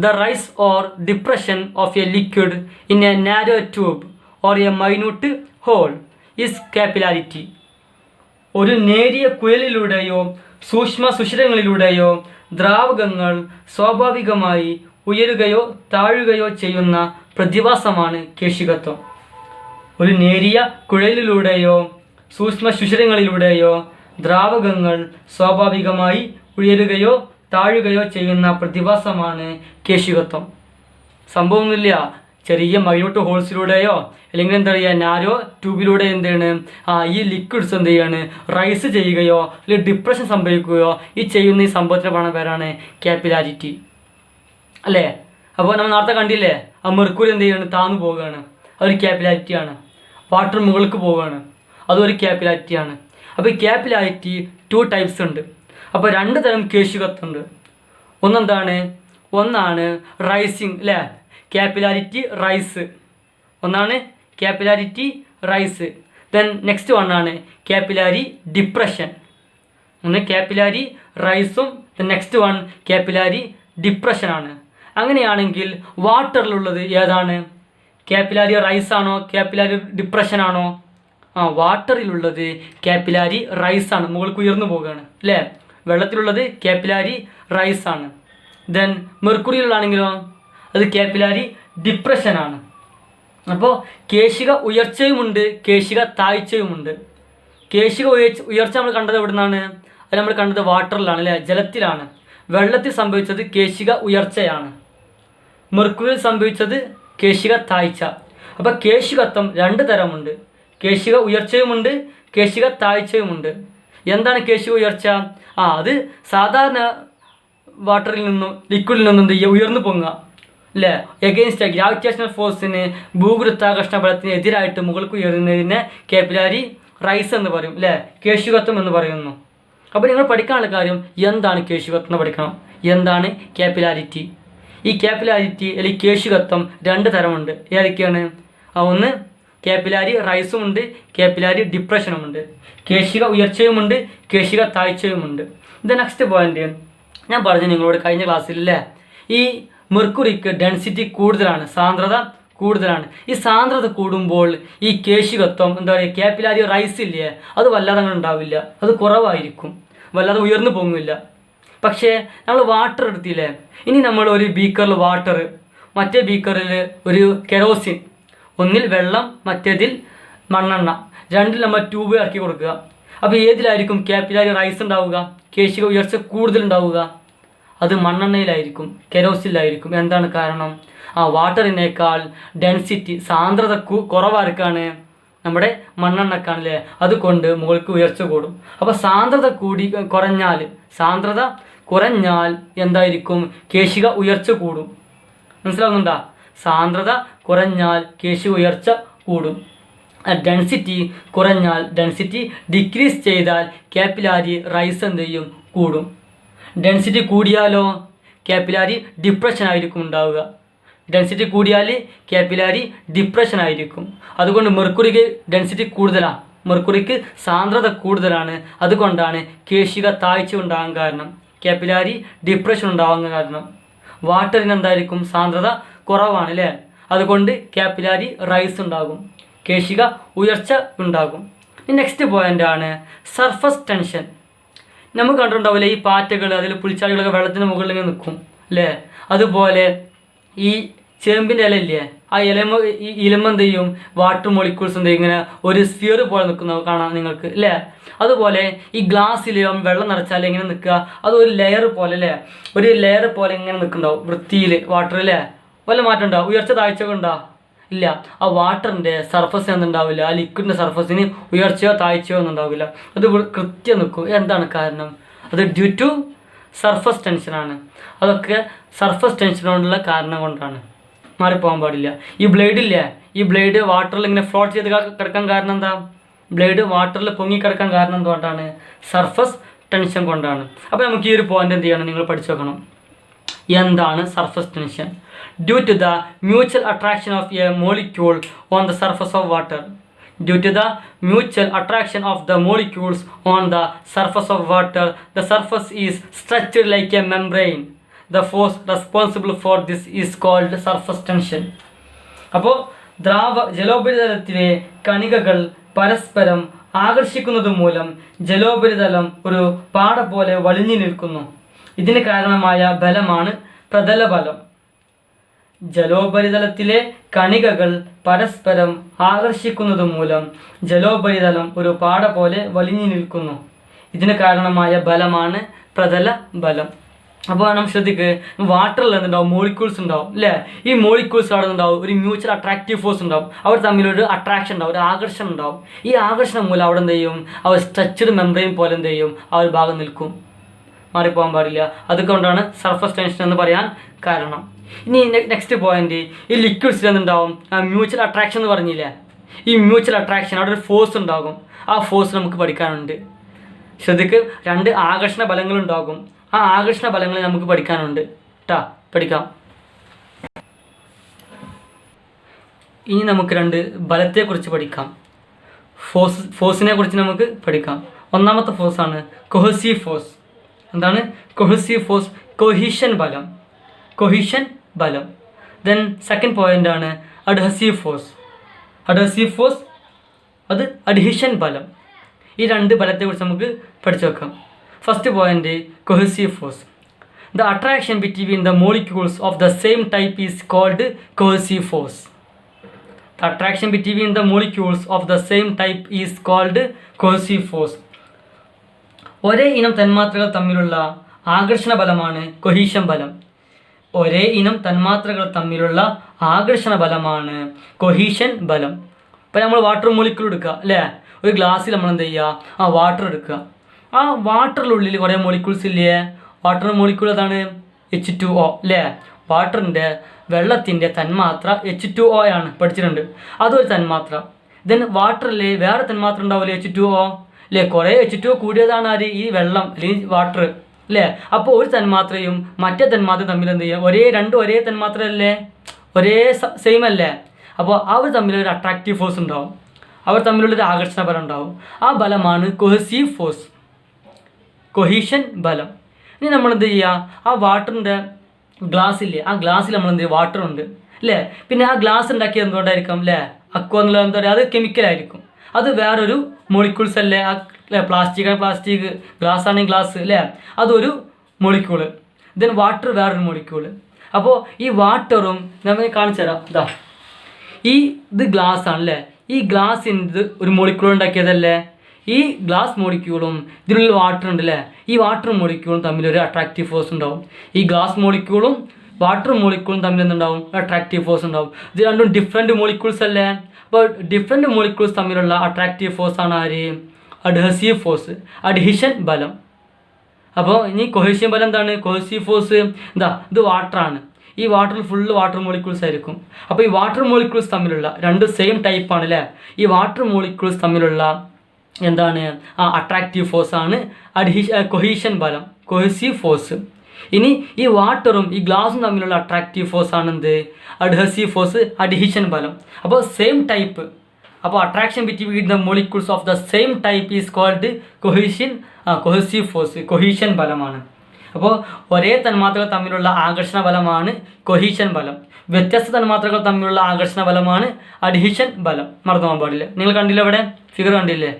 The rise or depression of a liquid in a narrow tube or a minute hole is capillarity. ഒരു നേരിയ കുഴലിലൂടെയോ സൂക്ഷ്മ സുഷിരങ്ങളിലൂടെയോ ദ്രാവകങ്ങൾ സ്വാഭാവികമായി ഉയരുകയോ താഴുകയോ ചെയ്യുന്ന പ്രതിഭാസമാണ് കേശികത്വം. ഒരു നേരിയ കുഴലിലൂടെയോ സൂക്ഷ്മ സുഷിരങ്ങളിലൂടെയോ ദ്രാവകങ്ങൾ സ്വാഭാവികമായി ഉയരുകയോ താഴുകയോ ചെയ്യുന്ന പ്രതിഭാസമാണ് കേശികത്വം. സംഭവമൊന്നുമില്ല, ചെറിയ മൈന്യൂട്ട് ഹോൾസിലൂടെയോ അല്ലെങ്കിൽ എന്താ പറയുക നാരോ ട്യൂബിലൂടെ എന്താണ് ഈ ലിക്വിഡ്സ് എന്ത് ചെയ്യാണ് റൈസ് ചെയ്യുകയോ അല്ലെങ്കിൽ ഡിപ്രഷൻ സംഭവിക്കുകയോ ഈ ചെയ്യുന്ന ഈ സംഭവത്തിന് പറയുന്ന പേരാണ് ക്യാപ്പിലാരിറ്റി അല്ലേ. അപ്പോൾ നമ്മൾ നേരത്തെ കണ്ടില്ലേ, ആ മെർക്കുറി എന്ത് ചെയ്യാണ് താന്നു പോവുകയാണ്, അതൊരു ക്യാപ്പിലാരിറ്റിയാണ്. വാട്ടർ മുകൾക്ക് പോവുകയാണ്, അതൊരു ക്യാപ്പിലാരിറ്റിയാണ്. അപ്പോൾ ഈ ക്യാപ്പിലാരിറ്റി 2 ടൈപ്സ് ഉണ്ട്. അപ്പോൾ 2 തരം കേശികത്വമുണ്ട്. ഒന്നാണ് റൈസിങ് അല്ലേ, ക്യാപ്പിലാരിറ്റി റൈസ്. ഒന്നാണ് ക്യാപ്പിലാരിറ്റി റൈസ്. ദെൻ നെക്സ്റ്റ് വണ്ണാണ് ക്യാപ്പിലാരി ഡിപ്രഷൻ. ഒന്ന് ക്യാപ്പിലാരി റൈസും നെക്സ്റ്റ് വൺ ക്യാപ്പിലാരി ഡിപ്രഷനാണ്. അങ്ങനെയാണെങ്കിൽ വാട്ടറിലുള്ളത് ഏതാണ്? ക്യാപ്പിലാരി റൈസ് ആണോ ക്യാപ്പിലാരി ഡിപ്രഷൻ ആണോ? വാട്ടറിലുള്ളത് ക്യാപ്പിലാരി റൈസ് ആണ്, മുകൾക്ക് ഉയർന്നു പോവുകയാണ് അല്ലേ. വെള്ളത്തിലുള്ളത് ക്യാപ്പിലാരി റൈസ് ആണ്. ദെൻ മെർക്കുറിയിലാണെങ്കിലോ അത് ക്യാപ്പിലാരി ഡിപ്രഷനാണ്. അപ്പോൾ കേശിക ഉയർച്ചയുമുണ്ട്, കേശിക താഴ്ചയുമുണ്ട്. കേശിക ഉയർച്ച നമ്മൾ കണ്ടത് എവിടെ നിന്നാണ്? അത് നമ്മൾ കണ്ടത് വാട്ടറിലാണ് അല്ലേ, ജലത്തിലാണ്. വെള്ളത്തിൽ സംഭവിച്ചത് കേശിക ഉയർച്ചയാണ്, മെർക്കുറിയിൽ സംഭവിച്ചത് കേശിക താഴ്ച. അപ്പോൾ കേശികത്വം 2 തരമുണ്ട്, കേശിക ഉയർച്ചയുമുണ്ട്, കേശിക താഴ്ചയുമുണ്ട്. എന്താണ് കേശിക ഉയർച്ച? അത് സാധാരണ വാട്ടറിൽ നിന്നും ലിക്വിഡിൽ നിന്നും എന്ത് ചെയ്യുക, ഉയർന്നു പൊങ്ങുക അല്ലേ. എഗെയിൻസ്റ്റ് ഗ്രാവിറ്റേഷണൽ ഫോഴ്സിന്, ഭൂഗുരുത്വാകർഷണ ബലത്തിന് എതിരായിട്ട് മുകൾക്ക് ഉയരുന്നതിനെ ക്യാപ്പിലാരി റൈസ് എന്ന് പറയും അല്ലേ, കേശികത്വം എന്ന് പറയുന്നു. അപ്പോൾ നിങ്ങൾ പഠിക്കാനുള്ള കാര്യം എന്താണ് കേശികത്വം എന്ന് പഠിക്കണം. എന്താണ് ക്യാപ്പിലാരിറ്റി? ഈ ക്യാപ്പിലാരിറ്റി അല്ലെങ്കിൽ കേശികത്വം 2 തരമുണ്ട്. ഏതൊക്കെയാണ്? ഒന്ന് ക്യാപ്പിലാരി റൈസുമുണ്ട്, ക്യാപ്പിലാരി ഡിപ്രഷനുമുണ്ട്. കേശിക ഉയർച്ചയുമുണ്ട്, കേശിക താഴ്ചയുമുണ്ട്. ഇത് നെക്സ്റ്റ് പോയിന്റ് ഞാൻ പറഞ്ഞു നിങ്ങളോട് കഴിഞ്ഞ ക്ലാസ്സിലല്ലേ, ഈ മെർക്കുറിക്ക് ഡെൻസിറ്റി കൂടുതലാണ്, സാന്ദ്രത കൂടുതലാണ്. ഈ സാന്ദ്രത കൂടുമ്പോൾ ഈ കേശികത്വം എന്താ പറയുക, ക്യാപ്പിലാരി റൈസ് ഇല്ലേ, അത് വല്ലാതെ അങ്ങനെ ഉണ്ടാവില്ല, അത് കുറവായിരിക്കും, വല്ലാതെ ഉയർന്നു പോകുന്നില്ല. പക്ഷേ നമ്മൾ വാട്ടർ എടുത്തില്ലേ, ഇനി നമ്മൾ ഒരു ബീക്കറിൽ വാട്ടർ, മറ്റേ ബീക്കറിൽ ഒരു കെറോസിൻ, ഒന്നിൽ വെള്ളം മറ്റേതിൽ മണ്ണെണ്ണ, 2ൽ നമ്മൾ ട്യൂബ് ഇറക്കി കൊടുക്കുക. അപ്പോൾ ഏതിലായിരിക്കും ക്യാപ്പിലാരി റൈസ് ഉണ്ടാവുക, കേശിക ഉയർച്ച കൂടുതലുണ്ടാവുക? അത് മണ്ണെണ്ണയിലായിരിക്കും, കെരോസിനിലായിരിക്കും. എന്താണ് കാരണം? വാട്ടറിനേക്കാൾ ഡെൻസിറ്റി സാന്ദ്രത കുറവാർക്കാണ്, നമ്മുടെ മണ്ണെണ്ണക്കാണല്ലേ. അതുകൊണ്ട് മുകൾക്ക് ഉയർച്ച കൂടും. അപ്പോൾ സാന്ദ്രത കുറഞ്ഞാൽ എന്തായിരിക്കും? കേശിക ഉയർച്ച കൂടും. മനസ്സിലാവുന്നുണ്ടോ? സാന്ദ്രത കുറഞ്ഞാൽ കേശിക ഉയർച്ച കൂടും. ഡെൻസിറ്റി കുറഞ്ഞാൽ, ഡെൻസിറ്റി ഡിക്രീസ് ചെയ്താൽ ക്യാപ്പിലാരി റൈസ് എന്ത് ചെയ്യും? കൂടും. ഡെൻസിറ്റി കൂടിയാലോ ക്യാപ്പിലാരി ഡിപ്രഷൻ ആയിരിക്കും ഉണ്ടാവുക. ഡെൻസിറ്റി കൂടിയാൽ ക്യാപ്പിലാരി ഡിപ്രഷൻ ആയിരിക്കും. അതുകൊണ്ട് മെർക്കുറിക്ക് ഡെൻസിറ്റി കൂടുതലാണ്, മെർക്കുറിക്ക് സാന്ദ്രത കൂടുതലാണ്. അതുകൊണ്ടാണ് കേശിക താഴ്ച ഉണ്ടാകാൻ കാരണം, ക്യാപ്പിലാരി ഡിപ്രഷൻ ഉണ്ടാകാൻ കാരണം. വാട്ടറിന് എന്തായിരിക്കും? സാന്ദ്രത കുറവാണ് അല്ലേ, അതുകൊണ്ട് ക്യാപ്പിലാരി റൈസ് ഉണ്ടാകും, കേശിക ഉയർച്ച ഉണ്ടാകും. നെക്സ്റ്റ് പോയിൻ്റാണ് സർഫസ് ടെൻഷൻ. നമുക്ക് കണ്ടിട്ടുണ്ടാവില്ലേ ഈ പാറ്റകൾ, അതിൽ പുൽച്ചാടികളൊക്കെ വെള്ളത്തിന് മുകളിൽ ഇങ്ങനെ നിൽക്കും അല്ലേ. അതുപോലെ ഈ ചേമ്പിൻ്റെ ഇല ഇല്ലേ, ആ ഇലമ എന്ത് ചെയ്യും? വാട്ടർ മോളിക്യൂൾസ് എന്ത് ചെയ്യും? ഇങ്ങനെ ഒരു സ്ഫിയർ പോലെ നിൽക്കുന്ന കാണാം നിങ്ങൾക്ക് അല്ലേ. അതുപോലെ ഈ ഗ്ലാസ്സിൽ വെള്ളം നിറച്ചാൽ എങ്ങനെ നിൽക്കുക, അത് ഒരു ലെയർ പോലെ അല്ലേ, ഒരു ലെയർ പോലെ ഇങ്ങനെ നിൽക്കുന്നുണ്ടാവും വൃത്തിയിൽ വാട്ടർ അല്ലേ. വല്ല മാറ്റം ഉണ്ടാവും? ഉയർച്ച താഴ്ചകൾ ഉണ്ടാ? ഇല്ല. ആ വാട്ടറിൻ്റെ സർഫസ് എന്തുണ്ടാവില്ല, ആ ലിക്വിഡിൻ്റെ സർഫസിന് ഉയർച്ചയോ താഴ്ചയോ ഒന്നും ഉണ്ടാവില്ല, അത് കൃത്യം നിൽക്കും. എന്താണ് കാരണം? അത് ഡ്യൂ ടു സർഫസ് ടെൻഷനാണ്. അതൊക്കെ സർഫസ് ടെൻഷനോടുള്ള കാരണം കൊണ്ടാണ്, മാറിപ്പോകാൻ പാടില്ല. ഈ ബ്ലേഡില്ലേ, ഈ ബ്ലേഡ് വാട്ടറിൽ ഇങ്ങനെ ഫ്ലോട്ട് ചെയ്ത് കിടക്കാൻ കാരണം എന്താ? ബ്ലേഡ് വാട്ടറിൽ പൊങ്ങിക്കിടക്കാൻ കാരണം എന്തുകൊണ്ടാണ്? സർഫസ് ടെൻഷൻ കൊണ്ടാണ്. അപ്പോൾ നമുക്ക് ഈ ഒരു പോയിന്റ് എന്ത് ചെയ്യണം, നിങ്ങൾ പഠിച്ചു വെക്കണം. എന്താണ് surface tension? Due to the mutual attraction of a molecule on the surface of water. Due to the mutual attraction of the molecules on the surface of water, the surface is stretched like a membrane. The force responsible for this is called surface tension. അപ്പോൾ ജലോപരിതലത്തിലെ കണികകൾ പരസ്പരം ആകർഷിക്കുന്നത് മൂലം ജലോപരിതലം ഒരു പാട പോലെ വലിഞ്ഞു നിൽക്കുന്നു. ഇതിന് കാരണമായ ബലമാണ് പ്രതലബലം. ജലോപരിതലത്തിലെ കണികകൾ പരസ്പരം ആകർഷിക്കുന്നത് മൂലം ജലോപരിതലം ഒരു പാട പോലെ വലിഞ്ഞു നിൽക്കുന്നു. ഇതിന് കാരണമായ ബലമാണ് പ്രതല ബലം. അപ്പോൾ നമ്മൾ ശ്രദ്ധിക്ക്, വാട്ടറിൽ എന്തുണ്ടാവും, മോളിക്യൂൾസ് ഉണ്ടാവും അല്ലേ. ഈ മോളിക്യൂൾസ് അവിടെ ഉണ്ടാവും ഒരു മ്യൂച്വൽ അട്രാക്റ്റീവ് ഫോഴ്സ് ഉണ്ടാവും, അവർ തമ്മിലൊരു അട്രാക്ഷൻ ഉണ്ടാവും, ഒരു ആകർഷണം ഉണ്ടാവും. ഈ ആകർഷണം മൂലം അവിടെ എന്ത് ചെയ്യും, അവർ സ്ട്രെച്ചഡ് മെംബ്രെയിൻ പോലെ എന്ത് ചെയ്യും, ആ ഒരു ഭാഗം നിൽക്കും, മാറിപ്പോകാൻ പാടില്ല. അതുകൊണ്ടാണ് സർഫസ് ടെൻഷൻ എന്ന് പറയാൻ കാരണം. ഇനി നെക്സ്റ്റ് പോയിന്റ്, ഈ ലിക്വിഡ്സിൽ എന്തുണ്ടാവും, മ്യൂച്വൽ അട്രാക്ഷൻ എന്ന് പറഞ്ഞില്ലേ, ഈ മ്യൂച്വൽ അട്രാക്ഷൻ അവിടെ ഒരു ഫോഴ്സ് ഉണ്ടാകും. ആ ഫോഴ്സ് നമുക്ക് പഠിക്കാനുണ്ട്. ശ്രദ്ധിക്ക്, 2 ആകർഷണ ബലങ്ങളുണ്ടാകും. ആ ആകർഷണ ബലങ്ങൾ നമുക്ക് പഠിക്കാനുണ്ട് പഠിക്കാം. ഇനി നമുക്ക് 2 ബലത്തെക്കുറിച്ച് പഠിക്കാം. ഫോഴ്സിനെ കുറിച്ച് നമുക്ക് പഠിക്കാം. ഒന്നാമത്തെ ഫോഴ്സാണ് കൊഹസീവ് ഫോഴ്സ്. എന്താണ് കൊഹസീവ് ഫോഴ്സ്? കൊഹീഷൻ ബലം. ദെൻ സെക്കൻഡ് പോയിന്റ് ആണ് അഡ്ഹസീവ് ഫോഴ്സ്. അത് അഡ്ഹീഷൻ ബലം. ഈ 2 ബലത്തെക്കുറിച്ച് നമുക്ക് പഠിച്ചു വെക്കാം. First point, cohesive force. The attraction between the molecules of the same type is called cohesive force. The attraction between the molecules of the same type is called cohesive force. ഒരേ ഇനം തന്മാത്രകൾ തമ്മിലുള്ള ആകർഷണ ബലമാണ് കൊഹീഷൻ ബലം. ഒരേ ഇനം തന്മാത്രകൾ തമ്മിലുള്ള ആകർഷണ ബലമാണ് കൊഹീഷൻ ബലം. ഇപ്പം നമ്മൾ വാട്ടർ മോളിക്യൂൾ എടുക്കുക അല്ലേ, ഒരു ഗ്ലാസ്സിൽ നമ്മൾ എന്ത് ചെയ്യുക, ആ വാട്ടർ എടുക്കുക. ആ വാട്ടറിനുള്ളിൽ കുറേ മോളിക്യൂൾസ് ഇല്ലേ, വാട്ടർ മോളിക്യൂൾ അതാണ് H2O അല്ലേ. വാട്ടറിൻ്റെ വെള്ളത്തിൻ്റെ തന്മാത്ര H2O ആണ്, പഠിച്ചിട്ടുണ്ട്. അതൊരു തന്മാത്ര. ദെൻ വാട്ടറിൽ വേറെ തന്മാത്ര ഉണ്ടാവില്ലേ, H2O അല്ലേ. കുറേ H2O കൂടിയതാണ് ആര്, ഈ വെള്ളം അല്ലെങ്കിൽ വാട്ടർ അല്ലേ. അപ്പോൾ ഒരു തന്മാത്രയും മറ്റേ തന്മാത്രയും തമ്മിൽ എന്ത് ചെയ്യുക, ഒരേ തന്മാത്ര അല്ലേ, ഒരേ സെയിം അല്ലേ. അപ്പോൾ അവർ തമ്മിലൊരു അട്രാക്റ്റീവ് ഫോഴ്സ് ഉണ്ടാവും, അവർ തമ്മിലുള്ളൊരു ആകർഷണ ബലം ഉണ്ടാവും. ആ ബലമാണ് കൊഹസീവ് ഫോഴ്സ്, കൊഹീഷൻ ബലം. ഇനി നമ്മൾ എന്ത് ചെയ്യുക, ആ വാട്ടറിൻ്റെ ഗ്ലാസ് ഇല്ലേ, ആ ഗ്ലാസ്സിൽ നമ്മൾ എന്ത് ചെയ്യുക, വാട്ടർ ഉണ്ട് അല്ലേ. പിന്നെ ആ ഗ്ലാസ് ഉണ്ടാക്കിയത് എന്തുകൊണ്ടായിരിക്കും അല്ലേ, അക്വ എന്നുള്ള എന്താ പറയുക, അത് കെമിക്കലായിരിക്കും. അത് വേറൊരു മോളിക്യൂൾസ് അല്ലേ. ആ പ്ലാസ്റ്റിക്, ഗ്ലാസ് ആണെങ്കിൽ ഗ്ലാസ് അല്ലേ, അതൊരു മോളിക്യൂള്. ദെൻ വാട്ടർ വേറൊരു മോളിക്യൂള്. അപ്പോൾ ഈ വാട്ടറും നമ്മൾ കാണിച്ചു തരാം. ഇത് ഗ്ലാസ് ആണല്ലേ. ഈ ഗ്ലാസിൻ്റെ ഒരു മോളിക്യൂൾ ഉണ്ടാക്കിയതല്ലേ. ഈ ഗ്ലാസ് മോളിക്യൂളും ഇതിലുള്ള വാട്ടർ ഉണ്ടല്ലേ, ഈ വാട്ടർ മോളിക്യൂളും തമ്മിലൊരു അട്രാക്റ്റീവ് ഫോഴ്സ് ഉണ്ടാവും. ഈ ഗ്ലാസ് മോളിക്യൂളും വാട്ടർ മോളിക്യൂളും തമ്മിൽ എന്തുണ്ടാവും, അട്രാക്റ്റീവ് ഫോഴ്സ് ഉണ്ടാവും. ഇത് രണ്ടും ഡിഫറെൻറ്റ് മോളിക്യൂൾസ് അല്ലേ. അപ്പോൾ ഡിഫറെൻറ്റ് മോളിക്യൂൾസ് തമ്മിലുള്ള അട്രാക്റ്റീവ് ഫോഴ്സ് ആണ് ആര്, അഡ്ഹസീവ് ഫോഴ്സ്, അഡ്ഹീഷൻ ബലം. അപ്പോൾ ഇനി കൊഹീഷൻ ബലം എന്താണ്, കൊഹസീവ് ഫോഴ്സ് ഇത് വാട്ടറാണ്. ഈ വാട്ടറിൽ ഫുള്ള് വാട്ടർ മോളിക്യൂൾസ് ആയിരിക്കും. അപ്പോൾ ഈ വാട്ടർ മോളിക്യൂൾസ് തമ്മിലുള്ള 2 സെയിം ടൈപ്പാണ് അല്ലേ. ഈ വാട്ടർ മോളിക്യൂൾസ് തമ്മിലുള്ള എന്താണ്, ആ അട്രാക്റ്റീവ് ഫോഴ്സ് ആണ് കൊഹീഷൻ ബലം, കൊഹസീവ് ഫോഴ്സ്. ഇനി ഈ വാട്ടറും ഈ ഗ്ലാസും തമ്മിലുള്ള അട്രാക്റ്റീവ് ഫോഴ്സ് ആണ് എന്ത്, അഡ്ഹസീവ് ഫോഴ്സ്, അഡ്ഹീഷൻ ബലം. അപ്പോൾ സെയിം ടൈപ്പ്. അപ്പോൾ attraction between the molecules of the same type is called cohesive force, cohesion ബലമാണ്. അപ്പോൾ ഒരേ തന്മാത്രകൾ തമ്മിലുള്ള ആകർഷണ ബലമാണ് കൊഹീഷൻ ബലം. വ്യത്യസ്ത തന്മാത്രകൾ തമ്മിലുള്ള ആകർഷണ ബലമാണ് അഡ്ഹീഷൻ ബലം. മറന്നു പോകാൻ പാടില്ല. നിങ്ങൾ കണ്ടില്ല, ഇവിടെ ഫിഗർ കണ്ടില്ലേ,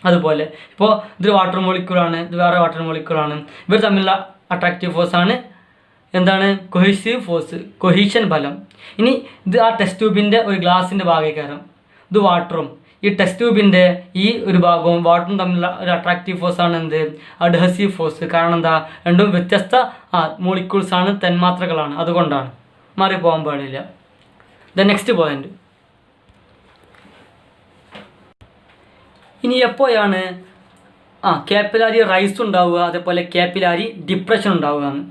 അതുപോലെ. ഇപ്പോൾ ഇത് വാട്ടർ മോളിക്യൂളാണ്, ഇത് വേറെ വാട്ടർ മോളിക്യൂളാണ്. ഇവർ തമ്മിലുള്ള അട്രാക്റ്റീവ് ഫോഴ്സ് ആണ് എന്താണ്, കൊഹീസീവ് ഫോഴ്സ്, കൊഹീഷൻ ബലം. ഇനി ഇത് ആ ടെസ്റ്റ് ട്യൂബിൻ്റെ ഒരു ഗ്ലാസിൻ്റെ ഭാഗേക്കാരം. ഇത് വാട്ടറും ഈ ടെസ്റ്റ് ട്യൂബിൻ്റെ ഈ ഒരു ഭാഗവും വാട്ടറും തമ്മിലുള്ള ഒരു അട്രാക്റ്റീവ് ഫോഴ്സ് ആണ് എന്ത്, അഡ്ഹസീവ് ഫോഴ്സ്. കാരണം എന്താ, രണ്ടും വ്യത്യസ്ത മോളിക്യൂൾസ് ആണ്, തന്മാത്രകളാണ്, അതുകൊണ്ടാണ്. മാറിപ്പോകാൻ പാടില്ല. ദ നെക്സ്റ്റ് പോയിന്റ്, ഇനി എപ്പോഴാണ് കാപ്പിലാരി റൈസ് ഉണ്ടാവുക, അതേപോലെ കാപ്പിലാരി ഡിപ്രഷൻ ഉണ്ടാവുക എന്ന്.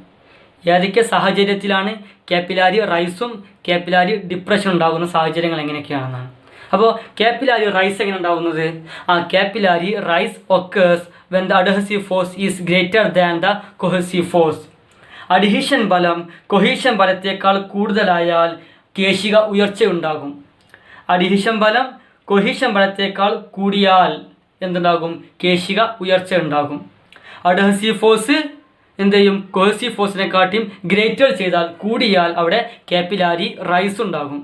ഏതൊക്കെ സാഹചര്യത്തിലാണ് കാപ്പിലാരി റൈസും കാപ്പിലാരി ഡിപ്രഷൻ ഉണ്ടാകുന്ന സാഹചര്യങ്ങൾ എങ്ങനെയൊക്കെയാണെന്നാണ്. അപ്പോൾ കാപ്പിലാരി റൈസ് എങ്ങനെ ഉണ്ടാകുന്നത്, capillary rise occurs when the adhesive force is greater than the cohesive force. Adhesion ബലം കൊഹീഷൻ ബലത്തേക്കാൾ കൂടുതലായാൽ കേശിക ഉയർച്ചയുണ്ടാകും. അഡ്ഹീഷൻ ബലം കൊഹീഷൻ ബലത്തേക്കാൾ കൂടിയാൽ എന്തുണ്ടാകും, കേശിക ഉയർച്ച ഉണ്ടാകും. അഡ്ഹസീവ് ഫോഴ്സ് എന്ത് ചെയ്യും, കൊഹസീവ് ഫോഴ്സിനെക്കാട്ടിയും ഗ്രേറ്റർ ചെയ്താൽ, കൂടിയാൽ അവിടെ കാപ്പിലാരി റൈസ് ഉണ്ടാകും.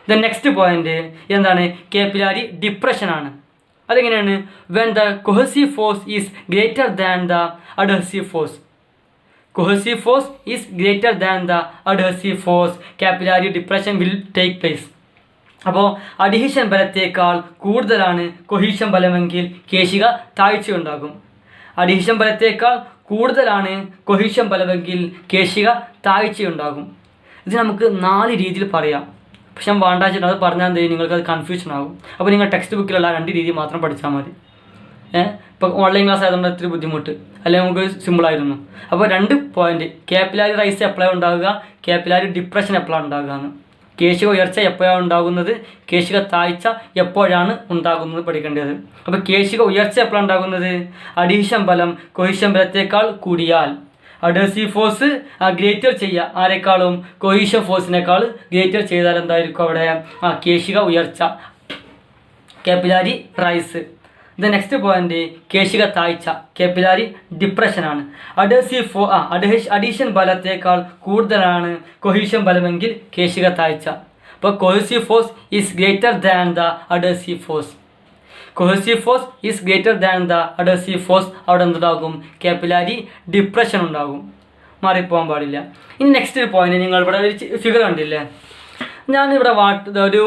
ദ നെക്സ്റ്റ് പോയിന്റ് എന്താണ്, കാപ്പിലാരി ഡിപ്രഷൻ ആണ്. അതെങ്ങനെയാണ്, when the cohesive force is greater than the adhesive force. Cohesive force is greater than the adhesive force, capillary depression will take place. അപ്പോൾ adhesion ബലത്തേക്കാൾ കൂടുതലാണ് cohesion ബലമെങ്കിൽ കേശിക താഴ്ചയുണ്ടാകും. Adhesion ബലത്തേക്കാൾ കൂടുതലാണ് cohesion ബലമെങ്കിൽ കേശിക താഴ്ചയുണ്ടാകും. ഇത് നമുക്ക് 4 രീതിയിൽ പറയാം. പക്ഷെ ഞാൻ വേണ്ടാച്ചിട്ട് അത് പറഞ്ഞാൽ എന്ത് ചെയ്യും, നിങ്ങൾക്ക് അത് കൺഫ്യൂഷൻ ആകും. അപ്പോൾ നിങ്ങൾ ടെക്സ്റ്റ് ബുക്കിലുള്ള 2 രീതി മാത്രം പഠിച്ചാൽ മതി. ഇപ്പോൾ ഓൺലൈൻ ക്ലാസ് ആയതുകൊണ്ട് ഇത്തിരി ബുദ്ധിമുട്ട്, അല്ലെങ്കിൽ നമുക്ക് സിമ്പിളായിരുന്നു. അപ്പോൾ 2 പോയിന്റ്, കാപ്പിലാരി റൈസ് എപ്പോഴാണ് ഉണ്ടാകുക, കാപ്പിലാരി ഡിപ്രഷൻ എപ്പോഴാണ് ഉണ്ടാകുക എന്ന്. കേശിക ഉയർച്ച എപ്പോഴാണ് ഉണ്ടാകുന്നത്, കേശിക താഴ്ച എപ്പോഴാണ് ഉണ്ടാകുന്നത് പഠിക്കേണ്ടത്. അപ്പോൾ കേശിക ഉയർച്ച എപ്പോഴാണ് ഉണ്ടാകുന്നത്, അഡീഷൻ ബലം കൊഹീഷൻ ബലത്തേക്കാൾ കൂടിയാൽ. അഡേസീവ് ഫോഴ്സ് ഗ്രേറ്റർ ചെയ്യുക ആരെക്കാളും, കൊഹീഷൻ ഫോഴ്സിനേക്കാൾ ഗ്രേറ്റർ ചെയ്താൽ എന്തായിരിക്കും അവിടെ കേശിക ഉയർച്ച, കാപ്പിലാരി റൈസ്. ദ നെക്സ്റ്റ് പോയിന്റ് കേശിക താഴ്ച, കാപ്പിലാരി ഡിപ്രഷനാണ്. അഡീഷൻ ബലത്തേക്കാൾ കൂടുതലാണ് കൊഹീഷൻ ബലമെങ്കിൽ കേശിക താഴ്ച. അപ്പോൾ cohesive force is greater than the adhesive force. Cohesive force is greater than the adhesive force. അവിടെ എന്തുണ്ടാകും, കാപ്പിലാരി ഡിപ്രഷൻ ഉണ്ടാകും. മാറിപ്പോകാൻ പാടില്ല. ഇനി നെക്സ്റ്റ് പോയിന്റ്, നിങ്ങൾ ഇവിടെ ഒരു ഫിഗർ കണ്ടില്ലേ, ഞാനിവിടെ ഒരു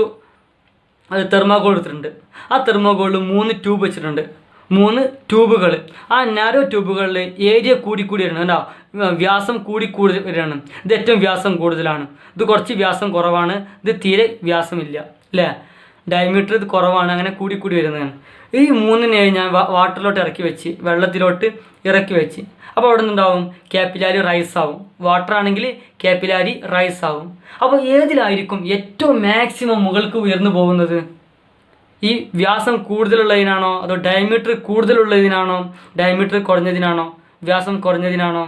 തെർമോകോൾ എടുത്തിട്ടുണ്ട്. ആ തെർമോകോളിൽ 3 ട്യൂബ് വെച്ചിട്ടുണ്ട്. 3 ട്യൂബുകൾ. ആ നാരോ ട്യൂബുകളിൽ ഏരിയ കൂടി വരണം, കേട്ടോ, വ്യാസം കൂടി വരികയാണ്. ഇത് ഏറ്റവും വ്യാസം കൂടുതലാണ്, ഇത് കുറച്ച് വ്യാസം കുറവാണ്, ഇത് തീരെ വ്യാസമില്ല അല്ലേ, ഡയമീറ്റർ ഇത് കുറവാണ്, അങ്ങനെ കൂടി വരുന്നതാണ്. ഈ 3നെ ഞാൻ വാട്ടറിലോട്ട് ഇറക്കി വെച്ച്, വെള്ളത്തിലോട്ട് ഇറക്കി വെച്ച്. അപ്പോൾ അവിടെ നിന്നുണ്ടാവും കാപ്പിലാരി റൈസ് ആവും. വാട്ടർ ആണെങ്കിൽ കാപ്പിലാരി റൈസ് ആവും. അപ്പോൾ ഏതിലായിരിക്കും ഏറ്റവും മാക്സിമം മുകൾക്ക് ഉയർന്നു പോകുന്നത്, ഈ വ്യാസം കൂടുതലുള്ളതിനാണോ അതോ ഡയമീറ്റർ കൂടുതലുള്ളതിനാണോ, ഡയമീറ്റർ കുറഞ്ഞതിനാണോ, വ്യാസം കുറഞ്ഞതിനാണോ?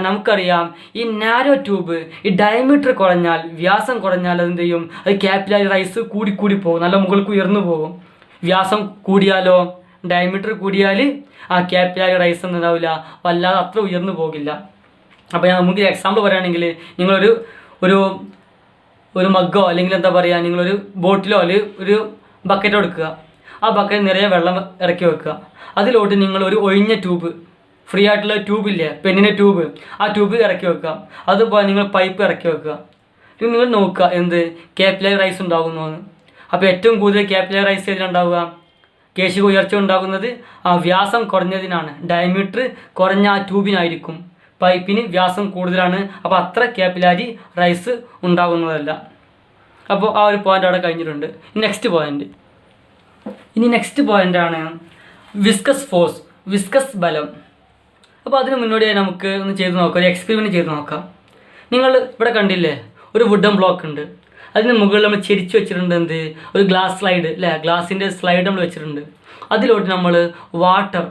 നമുക്കറിയാം ഈ നാരോ ട്യൂബ് ഈ ഡയമീറ്റർ കുറഞ്ഞാൽ, വ്യാസം കുറഞ്ഞാൽ അതെന്ത് ചെയ്യും, അത് കാപ്പിലാരി റൈസ് കൂടി പോകും, നല്ല മുകൾക്ക് ഉയർന്നു പോകും. വ്യാസം കൂടിയാലോ, ഡയമീറ്റർ കൂടിയാൽ ആ കാപ്പിലാരി റൈസ് ഒന്നുണ്ടാവില്ല, വല്ലാതെ അത്ര ഉയർന്നു പോകില്ല. അപ്പോൾ നമുക്ക് എക്സാമ്പിൾ പറയുകയാണെങ്കിൽ, നിങ്ങളൊരു ഒരു മഗ്ഗോ അല്ലെങ്കിൽ എന്താ പറയുക, നിങ്ങളൊരു ബോട്ടിലോ അല്ലെങ്കിൽ ഒരു ബക്കറ്റോ എടുക്കുക. ആ ബക്കറ്റ് നിറയെ വെള്ളം ഇറക്കി വെക്കുക. അതിലോട്ട് നിങ്ങൾ ഒരു ഒഴിഞ്ഞ ട്യൂബ്, ഫ്രീ ആയിട്ടുള്ള ട്യൂബില്ലേ, പെന്നിൻ്റെ ട്യൂബ്, ആ ട്യൂബ് ഇറക്കി വെക്കുക. അതുപോലെ നിങ്ങൾ പൈപ്പ് ഇറക്കി വെക്കുക. നിങ്ങൾ നോക്കുക എന്ത് കാപ്പിലാരി റൈസ് ഉണ്ടാകുന്നു. അപ്പോൾ ഏറ്റവും കൂടുതൽ കാപ്പിലാരി റൈസ് ഏതിലുണ്ടാവുക, കേശിക ഉയർച്ച ഉണ്ടാകുന്നത് ആ വ്യാസം കുറഞ്ഞതിനാണ്. ഡയമീറ്റർ കുറഞ്ഞ ആ ട്യൂബിനായിരിക്കും. പൈപ്പിന് വ്യാസം കൂടുതലാണ്, അപ്പോൾ അത്ര കാപ്പിലാരി റൈസ് ഉണ്ടാകുന്നതല്ല. അപ്പോൾ ആ ഒരു പോയിന്റ് അവിടെ കഴിഞ്ഞിട്ടുണ്ട്. നെക്സ്റ്റ് പോയിൻ്റാണ് വിസ്കസ് ഫോഴ്സ്, വിസ്കസ് ബലം. അപ്പോൾ അതിന് മുന്നോടിയായി നമുക്ക് ഒന്ന് ചെയ്ത് നോക്കാം, ഒരു എക്സ്പെരിമെൻറ്റ് ചെയ്ത് നോക്കാം. നിങ്ങൾ ഇവിടെ കണ്ടില്ലേ, ഒരു വുഡൻ ബ്ലോക്ക് ഉണ്ട്. അതിന് മുകളിൽ നമ്മൾ ചെരിച്ച് വെച്ചിട്ടുണ്ട് എന്ത്, ഒരു ഗ്ലാസ് സ്ലൈഡ് അല്ലേ, ഗ്ലാസിൻ്റെ സ്ലൈഡ് നമ്മൾ വെച്ചിട്ടുണ്ട്. അതിലോട്ട് നമ്മൾ water,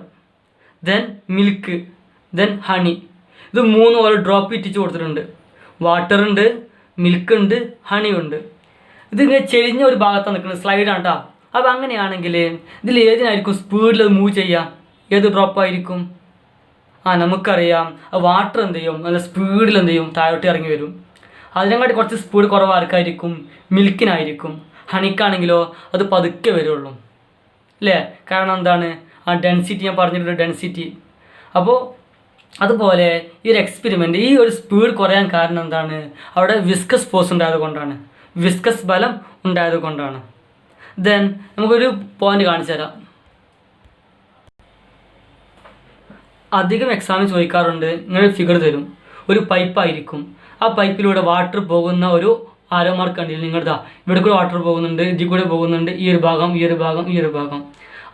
then milk, then honey, ഇത് 3 ഓരോ ഡ്രോപ്പ് ഇറ്റിച്ച് കൊടുത്തിട്ടുണ്ട്. വാട്ടറുണ്ട്, മിൽക്കുണ്ട്, ഹണി ഉണ്ട്. ഇതിങ്ങനെ ചെരിഞ്ഞ ഒരു ഭാഗത്താണ് നിൽക്കുന്നത്, സ്ലൈഡാണ് കേട്ടോ. അപ്പോൾ അങ്ങനെയാണെങ്കിൽ ഇതിൽ ഏതിനായിരിക്കും സ്പീഡിൽ അത് മൂവ് ചെയ്യുക, ഏത് ഡ്രോപ്പായിരിക്കും? നമുക്കറിയാം വാട്ടർ എന്ത് ചെയ്യും, നല്ല സ്പീഡിൽ എന്ത് ചെയ്യും, താഴോട്ട് ഇറങ്ങി വരും. അതിനെക്കാട്ടി കുറച്ച് സ്പീഡ് കുറവ് ആർക്കായിരിക്കും, മിൽക്കിനായിരിക്കും. ഹണിക്കാണെങ്കിലോ അത് പതുക്കെ വരുള്ളൂ അല്ലേ, കാരണം എന്താണ്, ആ ഡെൻസിറ്റി ഞാൻ പറഞ്ഞിട്ടുണ്ട്, ഡെൻസിറ്റി. അപ്പോൾ അതുപോലെ ഈ ഒരു എക്സ്പെരിമെൻ്റ്, ഈ ഒരു സ്പീഡ് കുറയാൻ കാരണം എന്താണ്, അവിടെ വിസ്കസ് ഫോഴ്സ് ഉണ്ടായത് കൊണ്ടാണ്, വിസ്കസ് ബലം ഉണ്ടായത് കൊണ്ടാണ്. ദെൻ നമുക്കൊരു പോയിന്റ് കാണിച്ചു തരാം. അധികം എക്സാമിന് ചോദിക്കാറുണ്ട്, ഇങ്ങനെ ഫിഗർ തരും, ഒരു പൈപ്പായിരിക്കും. ആ പൈപ്പിലൂടെ വാട്ടർ പോകുന്ന ഒരു ആരോ മാർക്ക് കണ്ടില്ല നിങ്ങളുടെ, ഇവിടെ കൂടെ വാട്ടർ പോകുന്നുണ്ട്, ഇതിൽ കൂടെ പോകുന്നുണ്ട്, ഈ ഒരു ഭാഗം, ഈ ഒരു ഭാഗം, ഈ ഒരു ഭാഗം.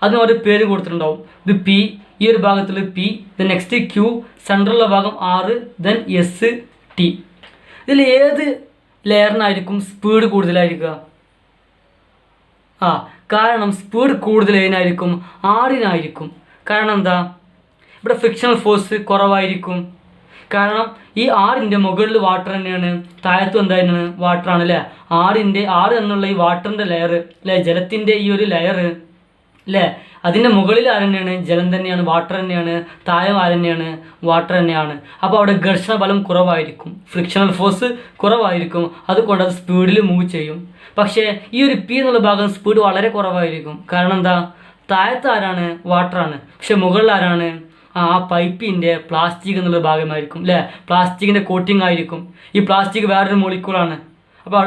അതിന് ഒരു പേര് കൊടുത്തിട്ടുണ്ടാവും. ഇത് പി, ഈ ഒരു ഭാഗത്തിൽ പി, ദെൻ നെക്സ്റ്റ് ക്യൂ, സെൻട്രലുള്ള ഭാഗം ആർ, ദെൻ എസ്, ടി. ഇതിൽ ഏത് ലെയറിനായിരിക്കും സ്പീഡ് കൂടുതലായിരിക്കുക? കാരണം സ്പീഡ് കൂടുതൽ ഏതിനായിരിക്കും, ആറിനായിരിക്കും. കാരണം എന്താ, ഇവിടെ ഫ്രിക്ഷണൽ ഫോഴ്സ് കുറവായിരിക്കും. കാരണം ഈ ആറിൻ്റെ മുകളിൽ വാട്ടർ തന്നെയാണ്, താഴത്തും എന്തായിരുന്നു വാട്ടറാണ് അല്ലേ. ആറ് എന്നുള്ള ഈ വാട്ടറിൻ്റെ ലെയർ അല്ലേ, ജലത്തിൻ്റെ ഈ ഒരു ലെയർ അല്ലേ, അതിൻ്റെ മുകളിൽ ആരെന്നെയാണ്, ജലം തന്നെയാണ്, വാട്ടർ തന്നെയാണ്. താഴെ ആരെന്നെയാണ്, വാട്ടർ തന്നെയാണ്. അപ്പോൾ അവിടെ ഘർഷണ ബലം കുറവായിരിക്കും, ഫ്രിക്ഷണൽ ഫോഴ്സ് കുറവായിരിക്കും. അതുകൊണ്ട് അത് സ്പീഡിൽ മൂവ് ചെയ്യും. പക്ഷേ ഈ ഒരു പി എന്നുള്ള ഭാഗം സ്പീഡ് വളരെ കുറവായിരിക്കും. കാരണം എന്താ, താഴത്ത് ആരാണ്, വാട്ടറാണ്. പക്ഷെ മുകളിൽ ആരാണ്, ആ പൈപ്പിൻ്റെ പ്ലാസ്റ്റിക് എന്നുള്ള ഭാഗമായിരിക്കും അല്ലേ, പ്ലാസ്റ്റിക്കിൻ്റെ കോട്ടിംഗ് ആയിരിക്കും. ഈ പ്ലാസ്റ്റിക് വേറൊരു മോളിക്യൂളാണ്. അപ്പോൾ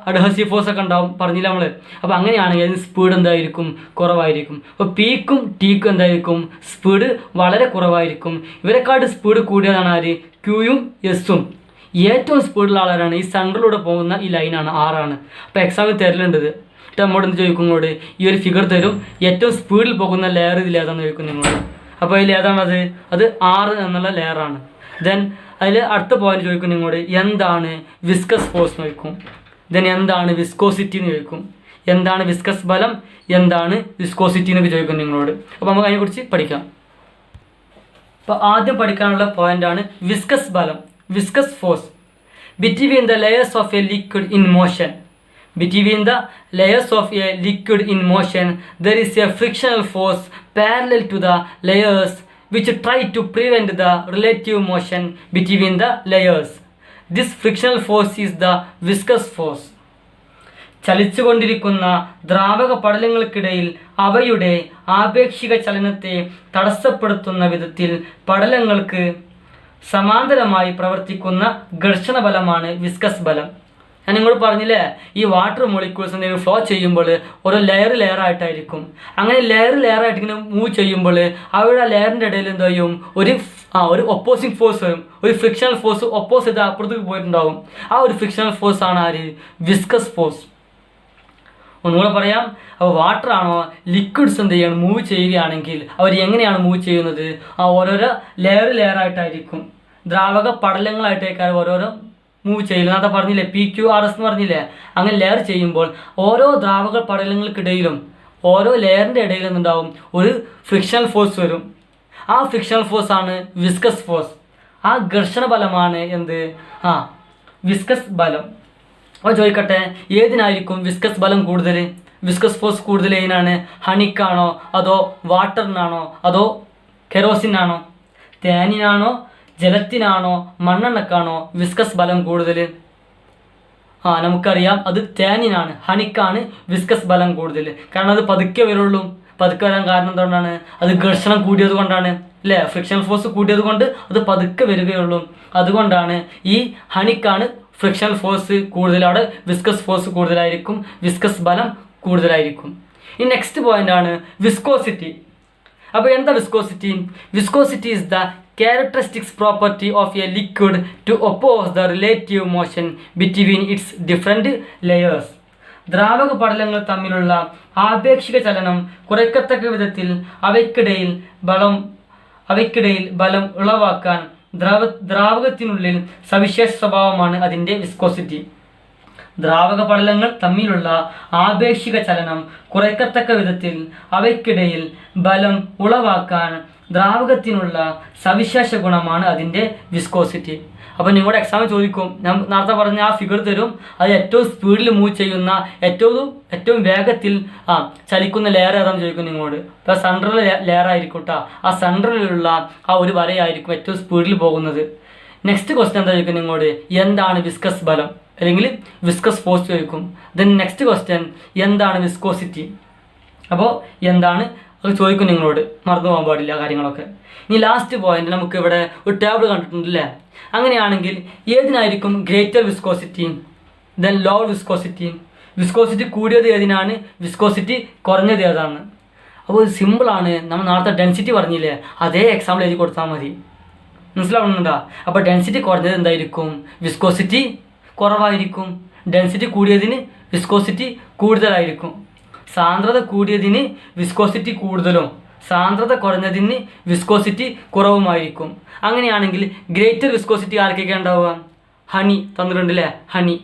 അഡ്ഹസീവ് ഫോഴ്സ് ഒക്കെ ഉണ്ടാവും പറഞ്ഞില്ല നമ്മൾ. അപ്പോൾ അങ്ങനെയാണെങ്കിൽ അതിന് സ്പീഡ് എന്തായിരിക്കും? കുറവായിരിക്കും. അപ്പോൾ പിക്കും ടിക്കും എന്തായിരിക്കും? സ്പീഡ് വളരെ കുറവായിരിക്കും. ഇവരെക്കാട്ട് സ്പീഡ് കൂടിയതാണ് ആര്? ക്യൂയും എസും. ഏറ്റവും സ്പീഡുള്ള ആളാരാണ്? ഈ സെൻട്രലിലൂടെ പോകുന്ന ഈ ലൈനാണ്, ആറാണ്. അപ്പോൾ എക്സാമിൽ തരലുണ്ട് ഇത്. നമ്മോട് എന്ത് ചോദിക്കും? ഇങ്ങോട്ട് ഈ ഒരു ഫിഗർ തരും, ഏറ്റവും സ്പീഡിൽ പോകുന്ന ലെയർ ഇതിൽ ഏതാണെന്ന് ചോദിക്കും നിങ്ങളോട്. അപ്പോൾ അതിൽ ഏതാണത്? അത് 6 എന്നുള്ള ലെയറാണ്. ദെൻ അതിൽ അടുത്ത പോയിന്റ് ചോദിക്കും നിങ്ങളോട്, എന്താണ് വിസ്കസ് ഫോഴ്സ് എന്ന് ചോദിക്കും. ദെൻ എന്താണ് വിസ്കോസിറ്റി എന്ന് ചോദിക്കും. എന്താണ് വിസ്കസ് ബലം, എന്താണ് വിസ്കോസിറ്റി എന്നൊക്കെ ചോദിക്കും നിങ്ങളോട്. അപ്പോൾ നമുക്ക് അതിനെക്കുറിച്ച് പഠിക്കാം. അപ്പോൾ ആദ്യം പഠിക്കാനുള്ള പോയിന്റാണ് വിസ്കസ് ബലം, viscous force. Between the layers of a liquid in motion, between the layers of a liquid in motion, there is a frictional force parallel to the layers which try to prevent the relative motion between the layers. This frictional force is the viscous force. ചലിച്ചുകൊണ്ടിരിക്കുന്ന ദ്രാവക പടലങ്ങൾക്കിടയിൽ അവയുടെ ആപേക്ഷിക ചലനത്തെ തടസ്സപ്പെടുത്തുന്ന വിധത്തിൽ പടലങ്ങൾക്ക് സമാന്തരമായി പ്രവർത്തിക്കുന്ന ഘർഷണ ബലമാണ് വിസ്കസ് ബലം. ഞാൻ നിങ്ങളോട് പറഞ്ഞില്ലേ, ഈ വാട്ടർ മോളിക്യൂൾസ് എന്തെങ്കിലും ഫ്ലോ ചെയ്യുമ്പോൾ ഓരോ ലെയർ ആയിട്ടായിരിക്കും. അങ്ങനെ ലെയർ ആയിട്ട് ഇങ്ങനെ മൂവ് ചെയ്യുമ്പോൾ അവരുടെ ലെയറിൻ്റെ ഇടയിൽ എന്ത് ചെയ്യും? ഒരു ഒപ്പോസിങ് ഫോഴ്സ് വരും. ഒരു ഫ്രിക്ഷണൽ ഫോഴ്സ് ഒപ്പോസിറ്റ് അപ്പുറത്തേക്ക് പോയിട്ടുണ്ടാവും. ആ ഒരു ഫ്രിക്ഷണൽ ഫോഴ്സ് ആണ് ആര്? Viscous force. ഒന്നുകൂടെ പറയാം. അപ്പോൾ വാട്ടർ ആണോ ലിക്വിഡ്സ് എന്ത് ചെയ്യണം? മൂവ് ചെയ്യുകയാണെങ്കിൽ അവർ എങ്ങനെയാണ് മൂവ് ചെയ്യുന്നത്? ഓരോരോ ലെയർ ആയിട്ടായിരിക്കും. ദ്രാവക പടലങ്ങളായിട്ടേക്കാൾ ഓരോരോ മൂവ് ചെയ്യില്ല. നേരത്തെ പറഞ്ഞില്ലേ PQRS എന്ന് പറഞ്ഞില്ലേ? അങ്ങനെ ലെയർ ചെയ്യുമ്പോൾ ഓരോ ദ്രാവക പടലങ്ങൾക്കിടയിലും ഓരോ ലെയറിൻ്റെ ഇടയിലും എന്തുണ്ടാവും? ഒരു ഫ്രിക്ഷണൽ ഫോഴ്സ് വരും. ആ ഫ്രിക്ഷണൽ ഫോഴ്സ് ആണ് വിസ്കസ് ഫോഴ്സ്. ആ ഘർഷണ ബലമാണ് എന്ത്? വിസ്കസ് ബലം. അപ്പോൾ ചോദിക്കട്ടെ, ഏതിനായിരിക്കും വിസ്കസ് ബലം കൂടുതൽ? വിസ്കസ് ഫോഴ്സ് കൂടുതൽ ഏതിനാണ്? ഹണിക്കാണോ, അതോ വാട്ടറിനാണോ, അതോ കെറോസിനാണോ, തേനിനാണോ, ജലത്തിനാണോ, മണ്ണെണ്ണക്കാണോ വിസ്കസ് ബലം കൂടുതൽ? നമുക്കറിയാം അത് തേനിനാണ്, ഹണിക്കാണ് വിസ്കസ് ബലം കൂടുതൽ. കാരണം അത് പതുക്കെ വരുള്ളൂ. പതുക്കെ വരാൻ കാരണം എന്തുകൊണ്ടാണ്? അത് ഘർഷണം കൂടിയത് കൊണ്ടാണ് അല്ലേ? ഫ്രിക്ഷൻ ഫോഴ്സ് കൂടിയത് കൊണ്ട് അത് പതുക്കെ വരികയുള്ളൂ. അതുകൊണ്ടാണ് ഈ ഹണിക്കാണ് ഫ്രിക്ഷൻ ഫോഴ്സ് കൂടുതൽ, അവിടെ വിസ്കസ് ഫോഴ്സ് കൂടുതലായിരിക്കും, വിസ്കസ് ബലം കൂടുതലായിരിക്കും. ഈ നെക്സ്റ്റ് പോയിന്റ് ആണ് വിസ്കോസിറ്റി. അപ്പോൾ എന്താ viscosity? Viscosity is the characteristics property of a liquid to oppose the relative motion between its different layers. ദ്രാവക പടലങ്ങൾ തമ്മിലുള്ള ആപേക്ഷിക ചലനം കുറയ്ക്കത്തക്ക വിധത്തിൽ അവയ്ക്കിടയിൽ ബലം ഉളവാക്കാൻ ദ്രാവകത്തിനുള്ളിൽ സവിശേഷ സ്വഭാവമാണ് അതിൻ്റെ വിസ്കോസിറ്റി. ദ്രാവക പടലങ്ങൾ തമ്മിലുള്ള ആപേക്ഷിക ചലനം കുറയ്ക്കത്തക്ക വിധത്തിൽ അവയ്ക്കിടയിൽ ബലം ഉളവാക്കാൻ ദ്രാവകത്തിനുള്ള സവിശേഷ ഗുണമാണ് അതിൻ്റെ വിസ്കോസിറ്റി. അപ്പോൾ നിങ്ങളുടെ എക്സാമിൽ ചോദിക്കും, ഞാൻ നേരത്തെ പറഞ്ഞ ആ ഫിഗർ തരും, അത് ഏറ്റവും സ്പീഡിൽ മൂവ് ചെയ്യുന്ന ഏറ്റവും വേഗത്തിൽ ചലിക്കുന്ന ലെയർ ഏതാണെന്ന് ചോദിക്കും നിങ്ങളോട്. അപ്പോൾ സെൻട്രൽ ലെയർ ആയിരിക്കും കേട്ടോ. ആ സെൻട്രലിലുള്ള ആ ഒരു വരയായിരിക്കും ഏറ്റവും സ്പീഡിൽ പോകുന്നത്. നെക്സ്റ്റ് ക്വസ്റ്റ്യൻ എന്താ ചോദിക്കും നിങ്ങളോട്? എന്താണ് വിസ്കസ് ബലം അല്ലെങ്കിൽ വിസ്കസ് ഫോഴ്സ് ചോദിക്കും. ദെൻ നെക്സ്റ്റ് ക്വസ്റ്റ്യൻ എന്താണ് വിസ്കോസിറ്റി. അപ്പോൾ എന്താണ് അത് ചോദിക്കും നിങ്ങളോട്, മറന്നു പോകാൻ പാടില്ല കാര്യങ്ങളൊക്കെ. ഇനി ലാസ്റ്റ് പോയിന്റ് നമുക്ക് ഇവിടെ ഒരു ടേബിൾ കണ്ടിട്ടുണ്ടല്ലേ? അങ്ങനെയാണെങ്കിൽ ഏതിനായിരിക്കും greater viscosity, then low viscosity? Viscosity കൂടിയത് ഏതിനാണ്, വിസ്കോസിറ്റി കുറഞ്ഞത് ഏതാണ്? അപ്പോൾ സിമ്പിളാണ്. നമ്മൾ നേരത്തെ ഡെൻസിറ്റി പറഞ്ഞില്ലേ, അതേ എക്സാമ്പിൾ എഴുതി കൊടുത്താൽ മതി. മനസ്സിലാവുന്നുണ്ടോ? അപ്പോൾ ഡെൻസിറ്റി കുറഞ്ഞത് എന്തായിരിക്കും? വിസ്കോസിറ്റി കുറവായിരിക്കും. ഡെൻസിറ്റി കൂടിയതിന് വിസ്കോസിറ്റി കൂടുതലായിരിക്കും. സാന്ദ്രത കൂടിയതിന് വിസ്കോസിറ്റി കൂടുതലും, സാന്ദ്രത കുറഞ്ഞതിന് വിസ്കോസിറ്റി കുറവുമായിരിക്കും. അങ്ങനെയാണെങ്കിൽ ഗ്രേറ്റർ വിസ്കോസിറ്റി ആർക്കൊക്കെ ഉണ്ടാവുക? ഹണി തന്നിട്ടുണ്ടല്ലേ, honey.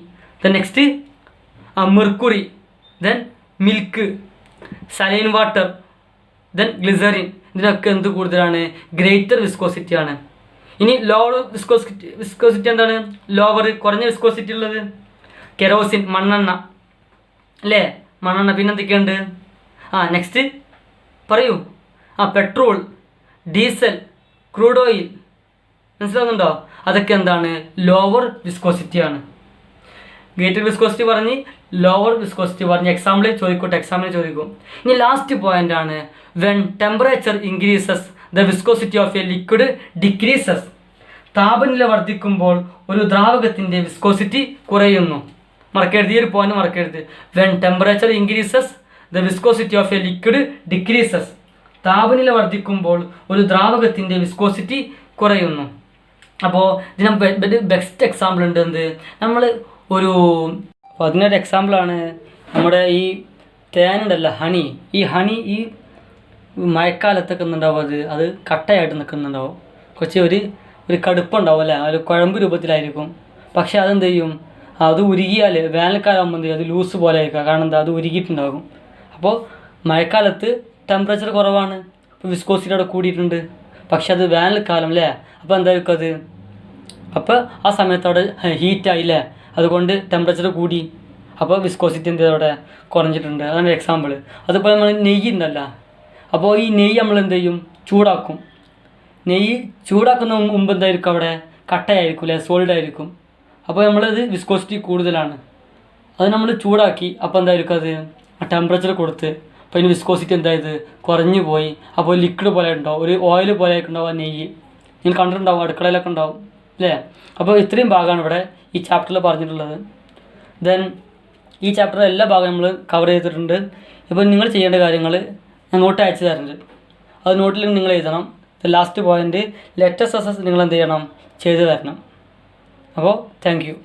Then next mercury, then milk, saline water, then glycerine. ഇതിനൊക്കെ എന്ത് കൂടുതലാണ്? ഗ്രേറ്റർ വിസ്കോസിറ്റിയാണ്. ഇനി ലോവർ വിസ്കോസിറ്റി എന്താണ്? ലോവർ കുറഞ്ഞ വിസ്കോസിറ്റി ഉള്ളത് കെറോസിൻ, മണ്ണെണ്ണ അല്ലേ? മണ്ണെണ്ണ. പിന്നെന്തൊക്കെയുണ്ട്? നെക്സ്റ്റ് പറയൂ. Petrol, diesel, crude oil. മനസ്സിലാവുന്നുണ്ടോ? അതൊക്കെ എന്താണ്? ലോവർ വിസ്കോസിറ്റിയാണ്. ഗ്രേറ്റർ വിസ്കോസിറ്റി പറഞ്ഞ് ലോവർ വിസ്കോസിറ്റി പറഞ്ഞ് എക്സാമ്പിൾ ചോദിക്കും. ഇനി ലാസ്റ്റ് പോയിന്റ് ആണ് when temperature increases the viscosity of a liquid decreases. താപനില വർദ്ധിക്കുമ്പോൾ ഒരു ദ്രാവകത്തിൻ്റെ വിസ്കോസിറ്റി കുറയുന്നു. മറക്കരുത്, ഈ ഒരു പോയിന്റ് മറക്കരുത്. When temperature increases the viscosity of a liquid decreases. താപനില വർദ്ധിക്കുമ്പോൾ ഒരു ദ്രാവകത്തിൻ്റെ വിസ്കോസിറ്റി കുറയുന്നു. അപ്പോൾ ഇതിന് ബെസ്റ്റ് എക്സാമ്പിൾ ഉണ്ട്. എന്ത് നമ്മൾ അപ്പോൾ അതിനൊരു എക്സാമ്പിളാണ് നമ്മുടെ ഈ തേനുണ്ടല്ലോ, ഹണി. ഈ ഹണി ഈ മഴക്കാലത്തൊക്കെ ഉണ്ടാവും, അത് കട്ടയായിട്ട് നിൽക്കുന്നുണ്ടാവും. കുറച്ച് ഒരു കടുപ്പുണ്ടാവും അല്ലേ, ഒരു കുഴമ്പ് രൂപത്തിലായിരിക്കും. പക്ഷെ അതെന്ത് ചെയ്യും, അത് ഉരുകിയാൽ വേനൽക്കാലമാകുമ്പോൾ എന്ത് ചെയ്യും, അത് ലൂസ് പോലെ ആയിരിക്കും. കാരണം എന്താ, അത് ഉരുകിയിട്ടുണ്ടാകും. അപ്പോൾ മഴക്കാലത്ത് ടെമ്പറേച്ചർ കുറവാണ്, ഇപ്പോൾ വിസ്കോസിറ്റി അവിടെ കൂടിയിട്ടുണ്ട്. പക്ഷെ അത് വേനൽക്കാലം അല്ലേ, അപ്പോൾ എന്തായിരിക്കും അത്, അപ്പോൾ ആ സമയത്ത് അവിടെ ഹീറ്റായില്ലേ, അതുകൊണ്ട് ടെമ്പറേച്ചർ കൂടി, അപ്പോൾ വിസ്കോസിറ്റി എന്ത് അവിടെ കുറഞ്ഞിട്ടുണ്ട്. അതാണ് എക്സാമ്പിൾ. അതുപോലെ നമ്മൾ നെയ്യ് ഉണ്ടല്ലോ, അപ്പോൾ ഈ നെയ്യ് നമ്മൾ എന്ത് ചെയ്യും, ചൂടാക്കും. നെയ്യ് ചൂടാക്കുന്ന മുമ്പ് എന്തായിരിക്കും, അവിടെ കട്ടയായിരിക്കും അല്ലേ, സോളിഡ് ആയിരിക്കും. അപ്പോൾ നമ്മളത് വിസ്കോസിറ്റി കൂടുതലാണ്, അത് നമ്മൾ ചൂടാക്കി. അപ്പോൾ എന്തായിരിക്കും, അത് ടെമ്പറേച്ചർ കൊടുത്ത് അപ്പോൾ അതിന് വിസ്കോസിറ്റി എന്തായത് കുറഞ്ഞു പോയി. അപ്പോൾ ലിക്വിഡ് പോലെ ഉണ്ടാവും, ഒരു ഓയിൽ പോലെ ഉണ്ടാവും ആ നെയ്യ്. നിങ്ങൾ കണ്ടിട്ടുണ്ടാവും, അടുക്കളയിലൊക്കെ ഉണ്ടാവും അല്ലേ. അപ്പോൾ ഇത്രയും ഭാഗമാണ് ഇവിടെ ഈ ചാപ്റ്ററിൽ പറഞ്ഞിട്ടുള്ളത്. ദെൻ ഈ ചാപ്റ്ററിൽ എല്ലാ ഭാഗവും നമ്മൾ കവർ ചെയ്തിട്ടുണ്ട്. ഇപ്പോൾ നിങ്ങൾ ചെയ്യേണ്ട കാര്യങ്ങൾ അങ്ങോട്ട് അയച്ചു തരുന്നുണ്ട്, അത് നോട്ടിൽ നിങ്ങൾ എഴുതണം. ലാസ്റ്റ് പോയിൻ്റ് ലെറ്റർ സക്സസ് നിങ്ങൾ എന്ത് ചെയ്യണം, ചെയ്തു തരണം. അപ്പോൾ താങ്ക് യു.